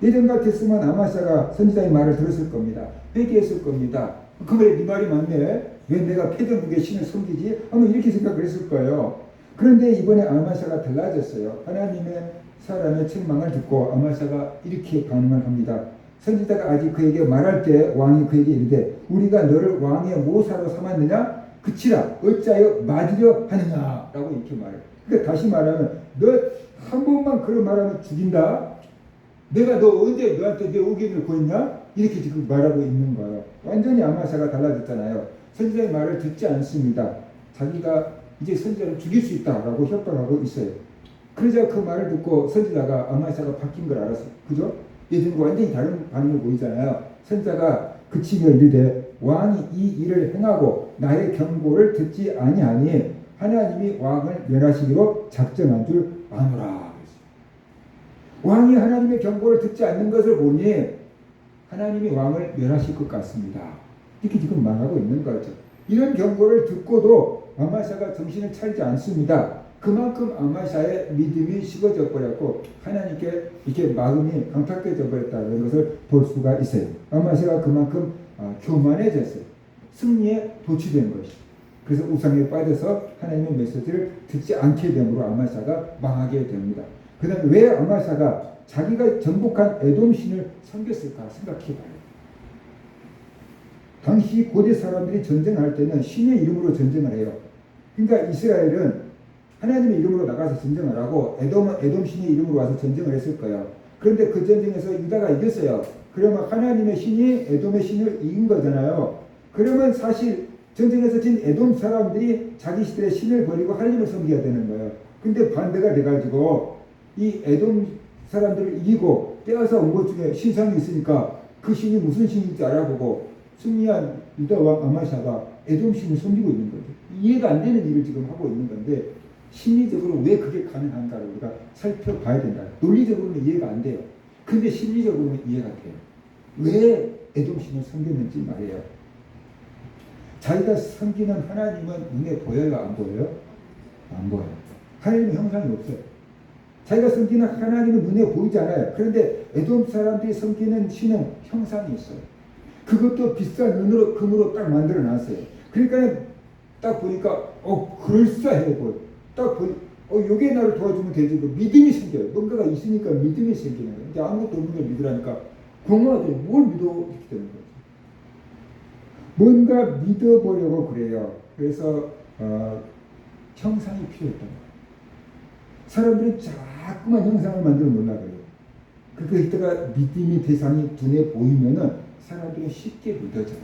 예전 같았으면 아마샤가 선지자의 말을 들었을 겁니다. 회개했을 겁니다. 그래, 네 말이 맞네. 왜 내가 패전국의 신을 섬기지? 아마 이렇게 생각을 했을 거예요. 그런데 이번에 아마샤가 달라졌어요. 하나님의 사람의 책망을 듣고 아마샤가 이렇게 반응을 합니다. 선지자가 아직 그에게 말할 때 왕이 그에게 이르되 우리가 너를 왕의 모사로 삼았느냐? 그치라 어찌하여 맞으려 하느냐? 라고 이렇게 말해요. 그러니까 다시 말하면 너 한 번만 그런 말하면 죽인다. 내가 너 언제 너한테 내 의견을 구했냐? 이렇게 지금 말하고 있는 거예요. 완전히 아마샤가 달라졌잖아요. 선지자의 말을 듣지 않습니다. 자기가 이제 선지자를 죽일 수 있다라고 협박하고 있어요. 그러자 그 말을 듣고 선지자가 아마샤가 바뀐 걸 알았어요. 그죠? 예전과 완전히 다른 반응을 보이잖아요. 선지자가 그치며 이르되 왕이 이 일을 행하고 나의 경고를 듣지 아니하니 하나님이 왕을 멸하시기로 작정한 줄 아노라. 왕이 하나님의 경고를 듣지 않는 것을 보니 하나님이 왕을 멸하실 것 같습니다. 이렇게 지금 말하고 있는 거죠. 이런 경고를 듣고도 아마샤가 정신을 차리지 않습니다. 그만큼 아마샤의 믿음이 식어져 버렸고 하나님께 이렇게 마음이 강탁되어 버렸다는 것을 볼 수가 있어요. 아마샤가 그만큼 교만해졌어요. 승리에 도취된 것이죠. 그래서 우상에 빠져서 하나님의 메시지를 듣지 않게 됨으로 아마샤가 망하게 됩니다. 그 다음에 왜 아마샤가 자기가 정복한 에돔 신을 섬겼을까 생각해봐요. 당시 고대 사람들이 전쟁할 때는 신의 이름으로 전쟁을 해요. 그러니까 이스라엘은 하나님의 이름으로 나가서 전쟁을 하고 에돔은 에돔 신의 이름으로 와서 전쟁을 했을 거예요. 그런데 그 전쟁에서 유다가 이겼어요. 그러면 하나님의 신이 에돔의 신을 이긴 거잖아요. 그러면 사실 전쟁에서 진 에돔 사람들이 자기들의 신을 버리고 하나님을 섬겨야 되는 거예요. 근데 반대가 돼가지고 이 에돔 사람들을 이기고 빼앗아 온 것 중에 신상이 있으니까 그 신이 무슨 신인지 알아보고 승리한 유다 왕 아마샤가 에돔 신을 섬기고 있는 거죠. 이해가 안 되는 일을 지금 하고 있는 건데 심리적으로 왜 그게 가능한가를 우리가 살펴봐야 된다. 논리적으로는 이해가 안 돼요. 근데 심리적으로는 이해가 돼요. 왜 에돔 신을 섬겼는지 말이에요. 자기가 섬기는 하나님은 눈에 보여요? 안 보여요? 안 보여요. 하나님의 형상이 없어요. 자기가 섬기는 하나님은 눈에 보이지 않아요. 그런데 에돔 사람들이 섬기는 신은 형상이 있어요. 그것도 비싼 은으로 금으로 딱 만들어 놨어요. 그러니까 딱 보니까 그럴싸해 보여. 딱 보니 요게 나를 도와주면 되지. 믿음이 생겨요. 뭔가가 있으니까 믿음이 생기는 거예요. 이제 아무것도 없는 걸 믿으라니까 공허하더니 뭘 믿어 이렇게 되는 거죠. 뭔가 믿어보려고 그래요. 그래서 형상이 필요했던 거예요. 사람들이 자꾸만 형상을 만들어 놓으려고 그래요. 그때가 믿음의 대상이 눈에 보이면은 사람들이 쉽게 믿어져요.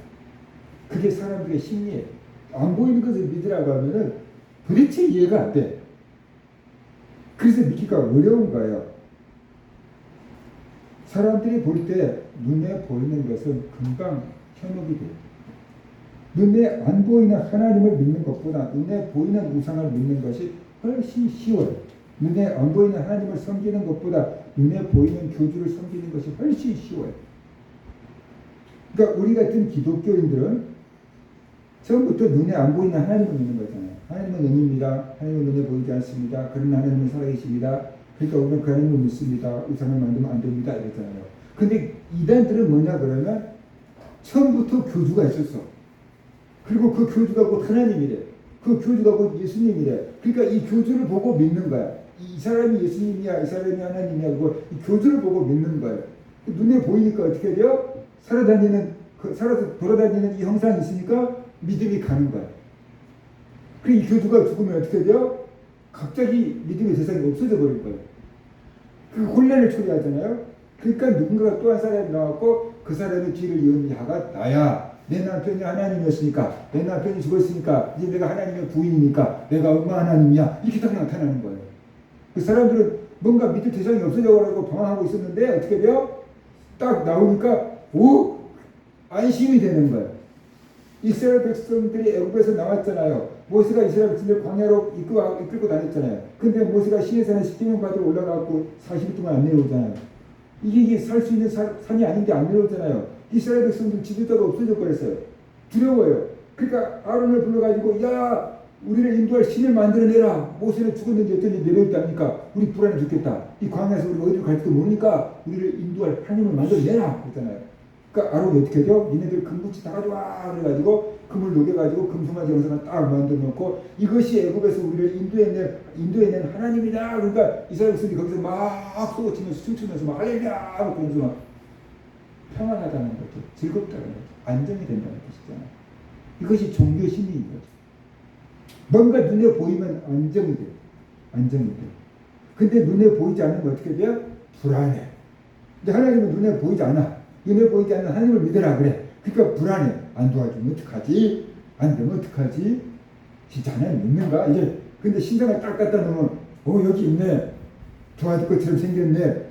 그게 사람들의 심리예요. 안 보이는 것을 믿으라고 하면은 도대체 이해가 안 돼. 그래서 믿기가 어려운 거예요. 사람들이 볼 때 눈에 보이는 것은 금방 현혹이 돼요. 눈에 안 보이는 하나님을 믿는 것보다 눈에 보이는 우상을 믿는 것이 훨씬 쉬워요. 눈에 안 보이는 하나님을 섬기는 것보다 눈에 보이는 교주를 섬기는 것이 훨씬 쉬워요. 그러니까 우리 같은 기독교인들은 처음부터 눈에 안 보이는 하나님을 믿는 거잖아요. 하나님은 영입니다. 하나님은 눈에 보이지 않습니다. 그러나 하나님은 살아계십니다. 그러니까 우리는 그 하나님을 믿습니다. 우상을 만들면 안 됩니다. 이랬잖아요. 근데 이단들은 뭐냐 그러면 처음부터 교주가 있었어. 그리고 그 교주가 곧 하나님이래. 그 교주가 곧 예수님이래. 그러니까 이 교주를 보고 믿는 거야. 이 사람이 예수님이야, 이 사람이 하나님이야. 그거 이 교주를 보고 믿는 거예요. 눈에 보이니까 어떻게 돼요? 살아서 돌아다니는 이 형상이 있으니까 믿음이 가는 거야. 그 이 교주가 죽으면 어떻게 돼요? 갑자기 믿음의 대상이 없어져 버릴 거예요. 그 혼란을 초래하잖아요. 그러니까 누군가가 또 한 사람이 나왔고 그 사람의 뒤를 이은 자가 나야. 내 남편이 하나님이었으니까, 내 남편이 죽었으니까, 이제 내가 하나님의 부인이니까, 내가 엄마 하나님이야. 이렇게 딱 나타나는 거예요. 그 사람들은 뭔가 믿을 대상이 없어져가지고 방황하고 있었는데 어떻게 돼요? 딱 나오니까 오 안심이 되는 거예요. 이스라엘 백성들이 애굽에서 나왔잖아요. 모세가 이스라엘 백성들 광야로 이끌고 다녔잖아요. 근데 모세가 시내산에 10계명 받으러 올라가고 40일 동안 안 내려오잖아요. 이게 살 수 있는 산이 아닌데 안 내려오잖아요. 이스라엘 백성들 지도자가 없어져 버렸어요. 두려워요. 그러니까 아론을 불러가지고 야 우리를 인도할 신을 만들어내라. 모세는 죽었는데 어쩐지 내려왔다니까 우리 불안해 죽겠다. 이 광야에서 우리가 어디로 갈지도 모르니까 우리를 인도할 하나님을 만들어내라 그랬잖아요. 그러니까 아론이 어떻게 해요? 니네들 금붙이 다 가져와 그래가지고 금을 녹여가지고 금송아지 영상을 딱 만들어 놓고 이것이 애굽에서 우리를 인도해낸 하나님이다. 그러니까 이스라엘 백성들이 거기서 막 소고치면서 춤추면서 막 할렐루야 그러면서 막 평안하다는 거죠. 즐겁다는 거죠. 안정이 된다는 뜻이잖아요. 이것이 종교 심리인 거죠. 뭔가 눈에 보이면 안정이 돼요. 안정이 돼요. 근데 눈에 보이지 않으면 어떻게 돼요? 불안해. 근데 하나님은 눈에 보이지 않아. 눈에 보이지 않는 하나님을 믿으라 그래. 그러니까 불안해. 안 도와주면 어떡하지? 안 되면 어떡하지? 진짜 하나님 믿는가? 이제 근데 신장을 딱 갖다 놓으면 여기 있네. 도와줄 것처럼 생겼네.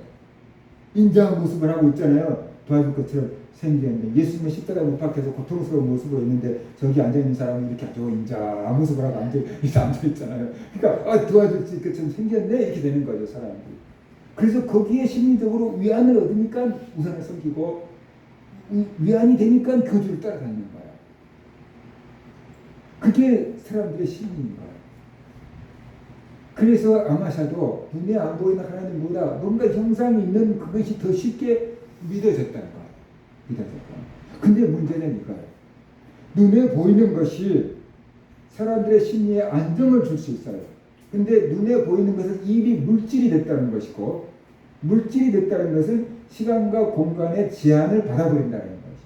인자한 모습을 하고 있잖아요. 도와줄 것처럼 생겼네. 예수님은 십자가 못 박혀서 고통스러운 모습으로 있는데 저기 앉아있는 사람이 이렇게 아주 인자한 모습을 하고 앉아있잖아요. 그러니까 도와줄 것처럼 생겼네. 이렇게 되는 거죠. 사람들이. 그래서 거기에 심리적으로 위안을 얻으니까 우상을 섬기고 위안이 되니까 교주를 따라다니는 거예요. 그게 사람들의 심리인 거예요. 그래서 아마샤도 눈에 안 보이는 하나님보다 뭔가 형상이 있는 그것이 더 쉽게 믿어졌다는 거예요. 근데 문제는 이거예요. 눈에 보이는 것이 사람들의 심리에 안정을 줄 수 있어요. 근데 눈에 보이는 것은 이미 물질이 됐다는 것이고 물질이 됐다는 것은 시간과 공간의 제한을 받아버린다는 것이.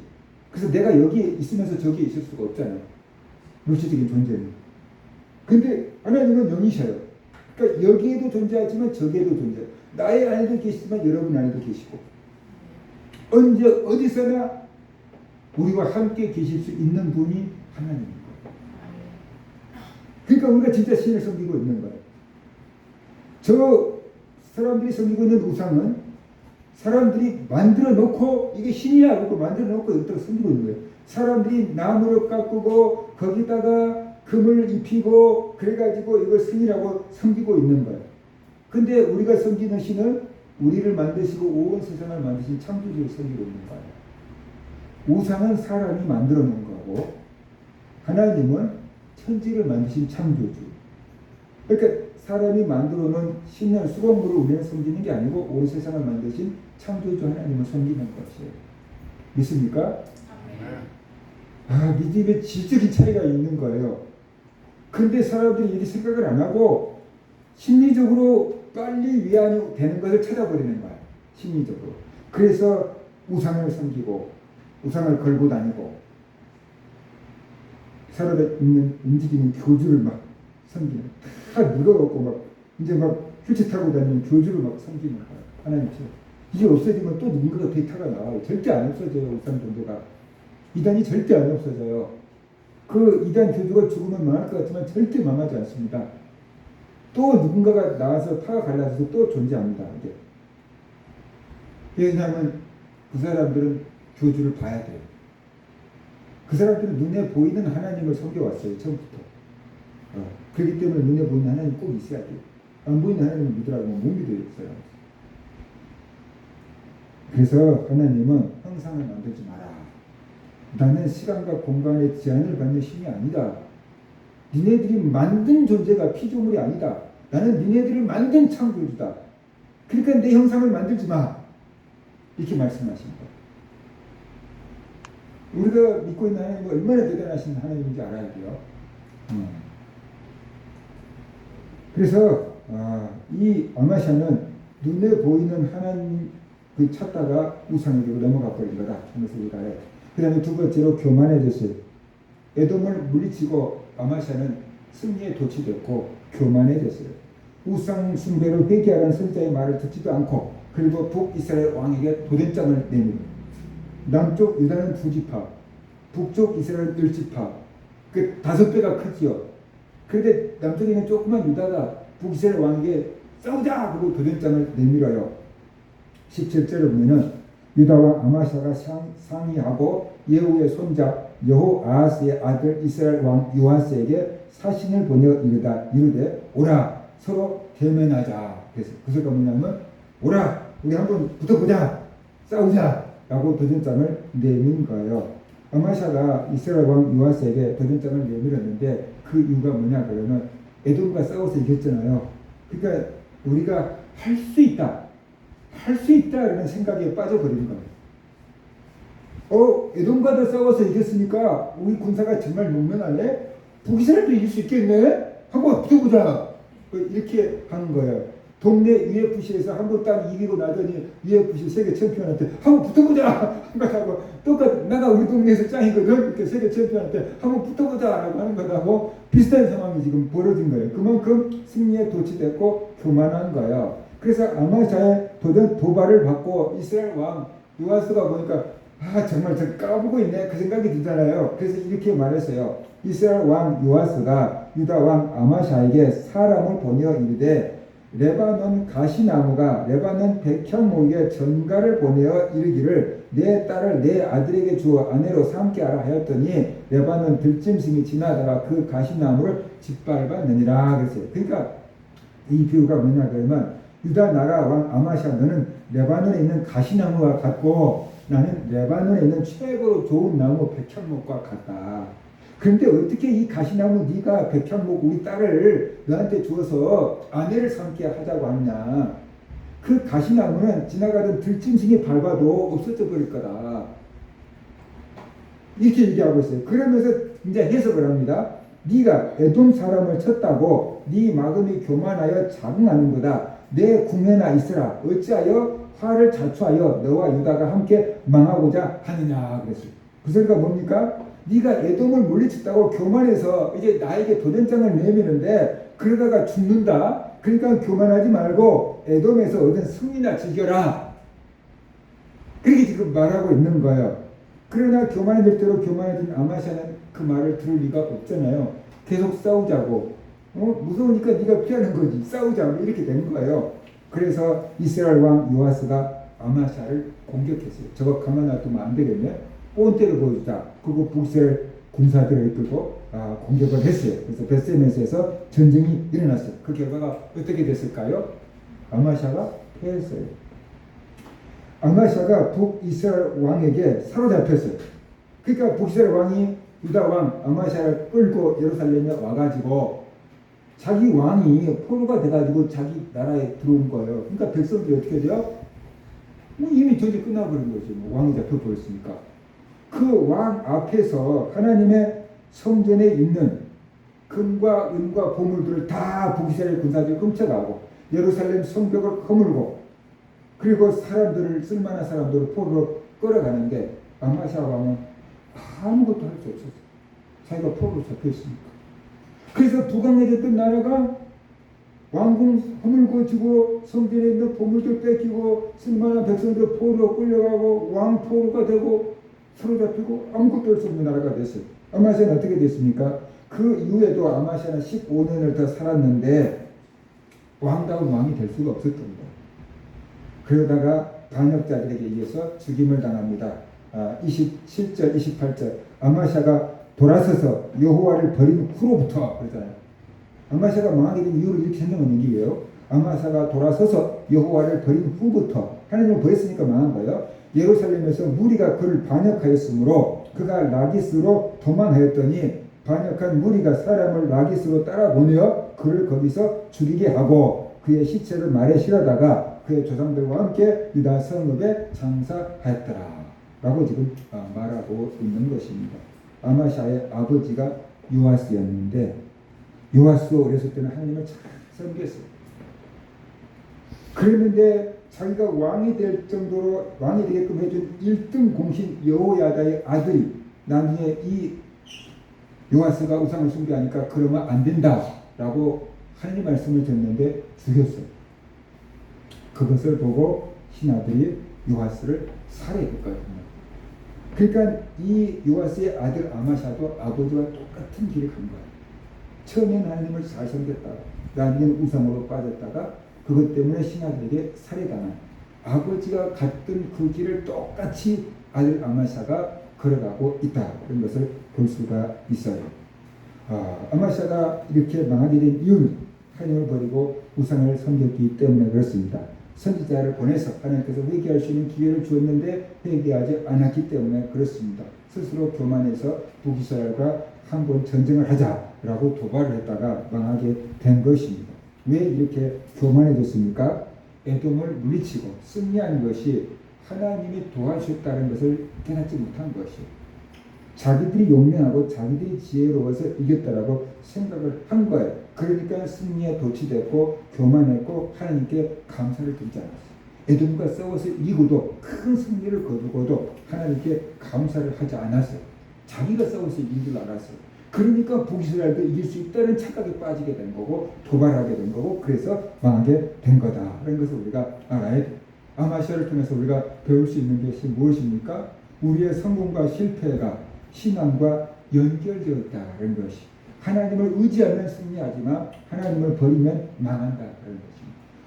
그래서 내가 여기에 있으면서 저기에 있을 수가 없잖아요. 물질적인 존재는. 근데 하나님은 영이셔요. 그러니까 여기에도 존재하지만 저기에도 존재해요. 나의 안에도 계시지만 여러분 안에도 계시고 언제 어디서나 우리와 함께 계실 수 있는 분이 하나님인 거예요. 그러니까 우리가 진짜 신을 섬기고 있는 거예요. 저 사람들이 섬기고 있는 우상은 사람들이 만들어 놓고 이게 신이야 그러고 만들어 놓고 여기다가 섬기고 있는 거예요. 사람들이 나무를 깎고 거기다가 금을 입히고 그래가지고 이걸 신이라고 섬기고 있는 거예요. 근데 우리가 섬기는 신은 우리를 만드시고 온 세상을 만드신 창조주를 섬기고 있는 거예요. 우상은 사람이 만들어 놓은 거고 하나님은 천지를 만드신 창조주. 그러니까 사람이 만들어 놓은 신을 수공물을 우리는 섬기는 게 아니고 온 세상을 만드신 창조주 하나님을 섬기는 것이에요. 믿습니까? 믿음의 질적인 차이가 있는 거예요. 근데 사람들이 이렇게 생각을 안 하고 심리적으로 빨리 위안이 되는 것을 찾아버리는 거예요. 심리적으로. 그래서 우상을 섬기고 우상을 걸고 다니고 사람의 있는 움직이는 교주를 막 섬기는 다 늙어갖고 막 이제 막 휠체어 타고 다니는 교주를 막 섬기는 거예요. 하나님처럼. 이게 없어지면 또 누군가가 데이터가 나와요. 절대 안 없어져요. 우상 종교가. 이단이 절대 안 없어져요. 그 이단 교주가 죽으면 망할 것 같지만 절대 망하지 않습니다. 또 누군가가 나와서 파가 갈라져서 또 존재합니다. 이게. 왜냐하면 그 사람들은 교주를 봐야 돼요. 그 사람들은 눈에 보이는 하나님을 섬겨왔어요. 처음부터. 그렇기 때문에 눈에 보이는 하나님 꼭 있어야 돼요. 안 보이는 하나님을 믿으라고 못 믿어요. 그래서 하나님은 형상을 만들지 마라. 나는 시간과 공간의 제한을 받는 신이 아니다. 니네들이 만든 존재가 피조물이 아니다. 나는 니네들을 만든 창조주다. 그러니까 내 형상을 만들지 마. 이렇게 말씀하십니다. 우리가 믿고 있는 하나님은 얼마나 대단하신 하나님인지 알아야 돼요. 그래서 이 아마샤는 눈에 보이는 하나님 그 찾다가 우상에게로 넘어가 버린 거다. 하면서 우리가 해. 그 다음에 두 번째로 교만해졌어요. 에돔을 물리치고 아마샤는 승리에 도취됐고 교만해졌어요. 우상 숭배를 회개하라는 선자의 말을 듣지도 않고 그리고 북이스라엘 왕에게 도전장을 내밀고 남쪽 유다는 2지파 북쪽 이스라엘 10지파 그 5배가 크지요. 그런데 남쪽에 있는 조그만 유다가 북이스라엘 왕에게 싸우자 하고 도전장을 내밀어요. 17절에 보면은 유다와 아마샤가 상의하고 예후의 손자 여호아하스의 아들 이스라엘 왕 요아스에게 사신을 보내어 이르되 오라 서로 대면하자. 그래서 그 소리가 뭐냐면 오라 우리 한번 붙어보자 싸우자 라고 도전장을 내민 거예요. 아마샤가 이스라엘 왕 요아스에게 도전장을 내밀었는데 그 이유가 뭐냐 그러면 에돔과 싸워서 이겼잖아요. 그러니까 우리가 할 수 있다 라는 생각에 빠져버리는 거예요. 에돔과도 싸워서 이겼으니까 우리 군사가 정말 용맹할래? 북이스라엘도 이길 수 있겠네? 하고 붙어보자 이렇게 하는 거예요. 동네 UFC에서 한번 딱 이기고 나더니 UFC 세계 챔피언한테 한번 붙어보자 하고 똑같 나가 우리 동네에서 짱이거든 이렇게 세계 챔피언한테 한번 붙어보자라고 하는 것하고 비슷한 상황이 지금 벌어진 거예요. 그만큼 승리에 도취됐고 교만한 거예요. 그래서 아마샤의 도발을 받고 이스라엘 왕 요아스가 보니까 정말 저 까불고 있네 그 생각이 들잖아요. 그래서 이렇게 말했어요. 이스라엘 왕 요아스가 유다 왕 아마샤에게 사람을 보내어 이르되 레바논 가시나무가 레바논 백향목에 전가를 보내어 이르기를 내 딸을 내 아들에게 주어 아내로 삼게 하라 하였더니 레바논 들짐승이 지나다가 그 가시나무를 짓밟았느니라 그랬어요. 그러니까 이 비유가 뭐냐 그러면 유다 나라 왕 아마샤 너는 레바논에 있는 가시나무와 같고 나는 레바논에 있는 최고로 좋은 나무 백향목과 같다. 그런데 어떻게 이 가시나무 네가 백향목 우리 딸을 너한테 주어서 아내를 삼게 하자고 하느냐. 그 가시나무는 지나가던 들짐승이 밟아도 없어져 버릴 거다. 이렇게 얘기하고 있어요. 그러면서 이제 해석을 합니다. 네가 에돔 사람을 쳤다고 네 마음이 교만하여 자긍하는 거다. 내 궁에나 있으라. 어찌하여 화를 자초하여 너와 유다가 함께 망하고자 하느냐 그랬어요. 그 소리가 뭡니까? 네가 에돔을 물리쳤다고 교만해서 이제 나에게 도전장을 내미는데 그러다가 죽는다. 그러니까 교만하지 말고 에돔에서 얻은 승리나 즐겨라. 그렇게 지금 말하고 있는 거예요. 그러나 교만해질 대로 교만해진 아마샤는 그 말을 들을 리가 없잖아요. 계속 싸우자고. 무서우니까 네가 피하는 거지. 싸우자고 이렇게 된 거예요. 그래서 이스라엘 왕 요아스가 아마샤를 공격했어요. 저거 가만 놔두면 안 되겠네. 본때를 보여주자. 그리고 북이스라엘 군사들을 이끌고 공격을 했어요. 그래서 베스메스에서 전쟁이 일어났어요. 그 결과가 어떻게 됐을까요? 아마샤가 패했어요. 아마샤가 북이스라엘 왕에게 사로잡혔어요. 그러니까 북이스라엘 왕이 유다 왕 아마샤를 끌고 예루살렘에 와가지고 자기 왕이 포로가 돼가지고 자기 나라에 들어온 거예요. 그러니까 백성들이 어떻게 돼요? 이미 전쟁 끝나버린 거지. 왕이 잡혀버렸으니까. 그 왕 앞에서 하나님의 성전에 있는 금과 은과 보물들을 다 북이스라엘 군사들이 훔쳐가고 예루살렘 성벽을 허물고 그리고 사람들을 쓸만한 사람들을 포로로 끌어가는데 아마샤 왕은 아무것도 할 수 없었어요. 자기가 포로로 잡혀있으니까. 그래서 부강해졌던 나라가 왕궁 허물고 지고 성전에 있는 보물들 뺏기고 쓸만한 백성들 포로로 끌려가고 왕 포로가 되고 사로잡히고 아무것도 할 수 없는 나라가 됐어요. 아마샤는 어떻게 됐습니까? 그 이후에도 아마샤는 15년을 더 살았는데 왕다운 왕이 될 수가 없었던 거예요. 그러다가 반역자들에게 의해서 죽임을 당합니다. 27절 28절 아마샤가 돌아서서 여호와를 버린 후로부터 그러잖아요. 아마샤가 망하게 된 이유를 이렇게 설명하는 얘기예요. 아마샤가 돌아서서 여호와를 버린 후부터 하나님을 버렸으니까 망한 거예요. 예루살렘에서 무리가 그를 반역하였으므로 그가 라기스로 도망하였더니 반역한 무리가 사람을 라기스로 따라 보내어 그를 거기서 죽이게 하고 그의 시체를 말에 실어다가 그의 조상들과 함께 유다 성읍에 장사하였더라 라고 지금 말하고 있는 것입니다. 아마샤의 아버지가 요아스였는데 요아스 어렸을 때는 하나님을 잘 섬겼어요. 그랬는데 자기가 왕이 될 정도로 왕이 되게끔 해준 1등 공신 여호야다의 아들이 나중에 이 요아스가 우상을 숭배하니까 그러면 안 된다라고 하나님 말씀을 듣는데 죽였어요. 그것을 보고 신하들이 요아스를 살해했거든요. 그러니까 이 요아스의 아들 아마샤도 아버지와 똑같은 길을 간 거예요. 처음에는 하나님을 잘 섬겼다가 나중에는 우상으로 빠졌다가 그것 때문에 신하들에게 살해당한 아버지가 갔던 그 길을 똑같이 아들 아마샤가 걸어가고 있다는 것을 볼 수가 있어요. 아마샤가 이렇게 망하게 된 이유는 하나님을 버리고 우상을 섬겼기 때문에 그렇습니다. 선지자를 보내서 하나님께서 회개할 수 있는 기회를 주었는데 회개하지 않았기 때문에 그렇습니다. 스스로 교만해서 북이스라엘과 한번 전쟁을 하자라고 도발을 했다가 망하게 된 것입니다. 왜 이렇게 교만해졌습니까? 에돔을 물리치고 승리한 것이 하나님이 도와주셨다는 것을 깨닫지 못한 것이에요. 자기들이 용맹하고 자기들이 지혜로워서 이겼다라고 생각을 한 거예요. 그러니까 승리에 도취됐고 교만했고 하나님께 감사를 드리지 않았어요. 에돔과 싸워서 이기고도 큰 승리를 거두고도 하나님께 감사를 하지 않았어요. 자기가 싸워서 이긴 줄 알았어요. 그러니까 북이스라엘도 이길 수 있다는 착각에 빠지게 된 거고 도발하게 된 거고 그래서 망하게 된 거다라는 것을 우리가 알아야 돼요. 아마시아를 통해서 우리가 배울 수 있는 것이 무엇입니까? 우리의 성공과 실패가 신앙과 연결되어 있다는 것이 하나님을 의지하면 승리하지만 하나님을 버리면 망한다는 것입니다.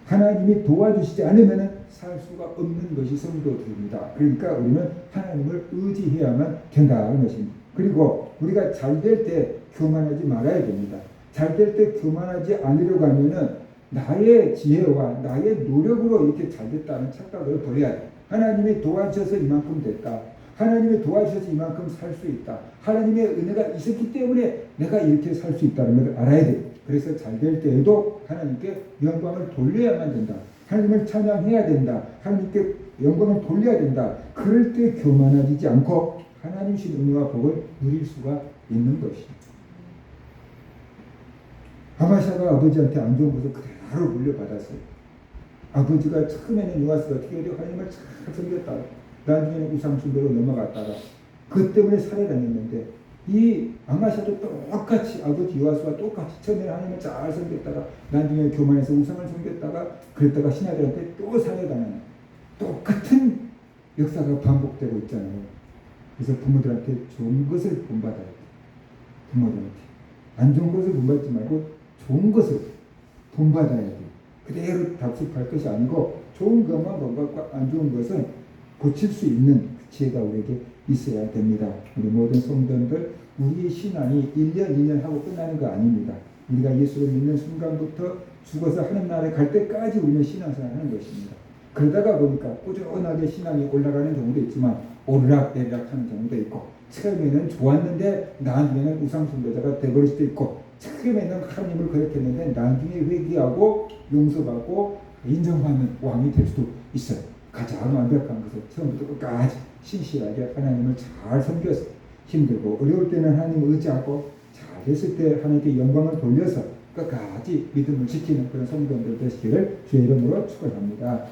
하나님이 도와주시지 않으면 살 수가 없는 것이 성도들입니다. 그러니까 우리는 하나님을 의지해야만 된다는 것입니다. 그리고 우리가 잘 될 때 교만하지 말아야 됩니다. 잘 될 때 교만하지 않으려고 하면은 나의 지혜와 나의 노력으로 이렇게 잘 됐다는 착각을 버려야 돼. 하나님이 도와주셔서 이만큼 됐다. 하나님이 도와주셔서 이만큼 살 수 있다. 하나님의 은혜가 있었기 때문에 내가 이렇게 살 수 있다는 것을 알아야 돼. 그래서 잘 될 때에도 하나님께 영광을 돌려야만 된다. 하나님을 찬양해야 된다. 하나님께 영광을 돌려야 된다. 그럴 때 교만해지지 않고 하나님 신 은혜와 복을 누릴 수가 있는 것입니다. 아마샤가 아버지한테 안 좋은 것을 그대로 물려받았어요. 아버지가 처음에는 요아스가 특별히 하나님을 잘 섬겼다. 나중에는 우상숭배로 넘어갔다가 그 때문에 살해당했는데 이 아마샤도 똑같이 아버지 요아스와 똑같이 처음에는 하나님을 잘 섬겼다가 나중에 교만해서 우상을 섬겼다가 그랬다가 신하들한테 또 살해당하는 똑같은 역사가 반복되고 있잖아요. 그래서 부모들한테 좋은 것을 본받아야 돼. 부모들한테 안 좋은 것을 본받지 말고 좋은 것을 본받아야 돼. 그대로 답습할 것이 아니고 좋은 것만 본받고 안 좋은 것은 고칠 수 있는 지혜가 우리에게 있어야 됩니다. 우리 모든 성도들 우리의 신앙이 1년 2년 하고 끝나는 거 아닙니다. 우리가 예수를 믿는 순간부터 죽어서 하는 날에 갈 때까지 우리는 신앙생활을 하는 것입니다. 그러다가 보니까 꾸준하게 신앙이 올라가는 경우도 있지만 오르락내리락 하는 경우도 있고 처음에는 좋았는데 나중에는 우상숭배자가 되버릴 수도 있고 처음에는 하나님을 거역했는데 나중에 회개하고 용서받고 인정받는 왕이 될 수도 있어요. 가장 완벽한 것은 처음부터 끝까지 신실하게 하나님을 잘 섬겨서 힘들고 어려울 때는 하나님을 의지하고 잘했을 때 하나님께 영광을 돌려서 끝까지 믿음을 지키는 그런 성도들 되시기를 주의 이름으로 축원합니다.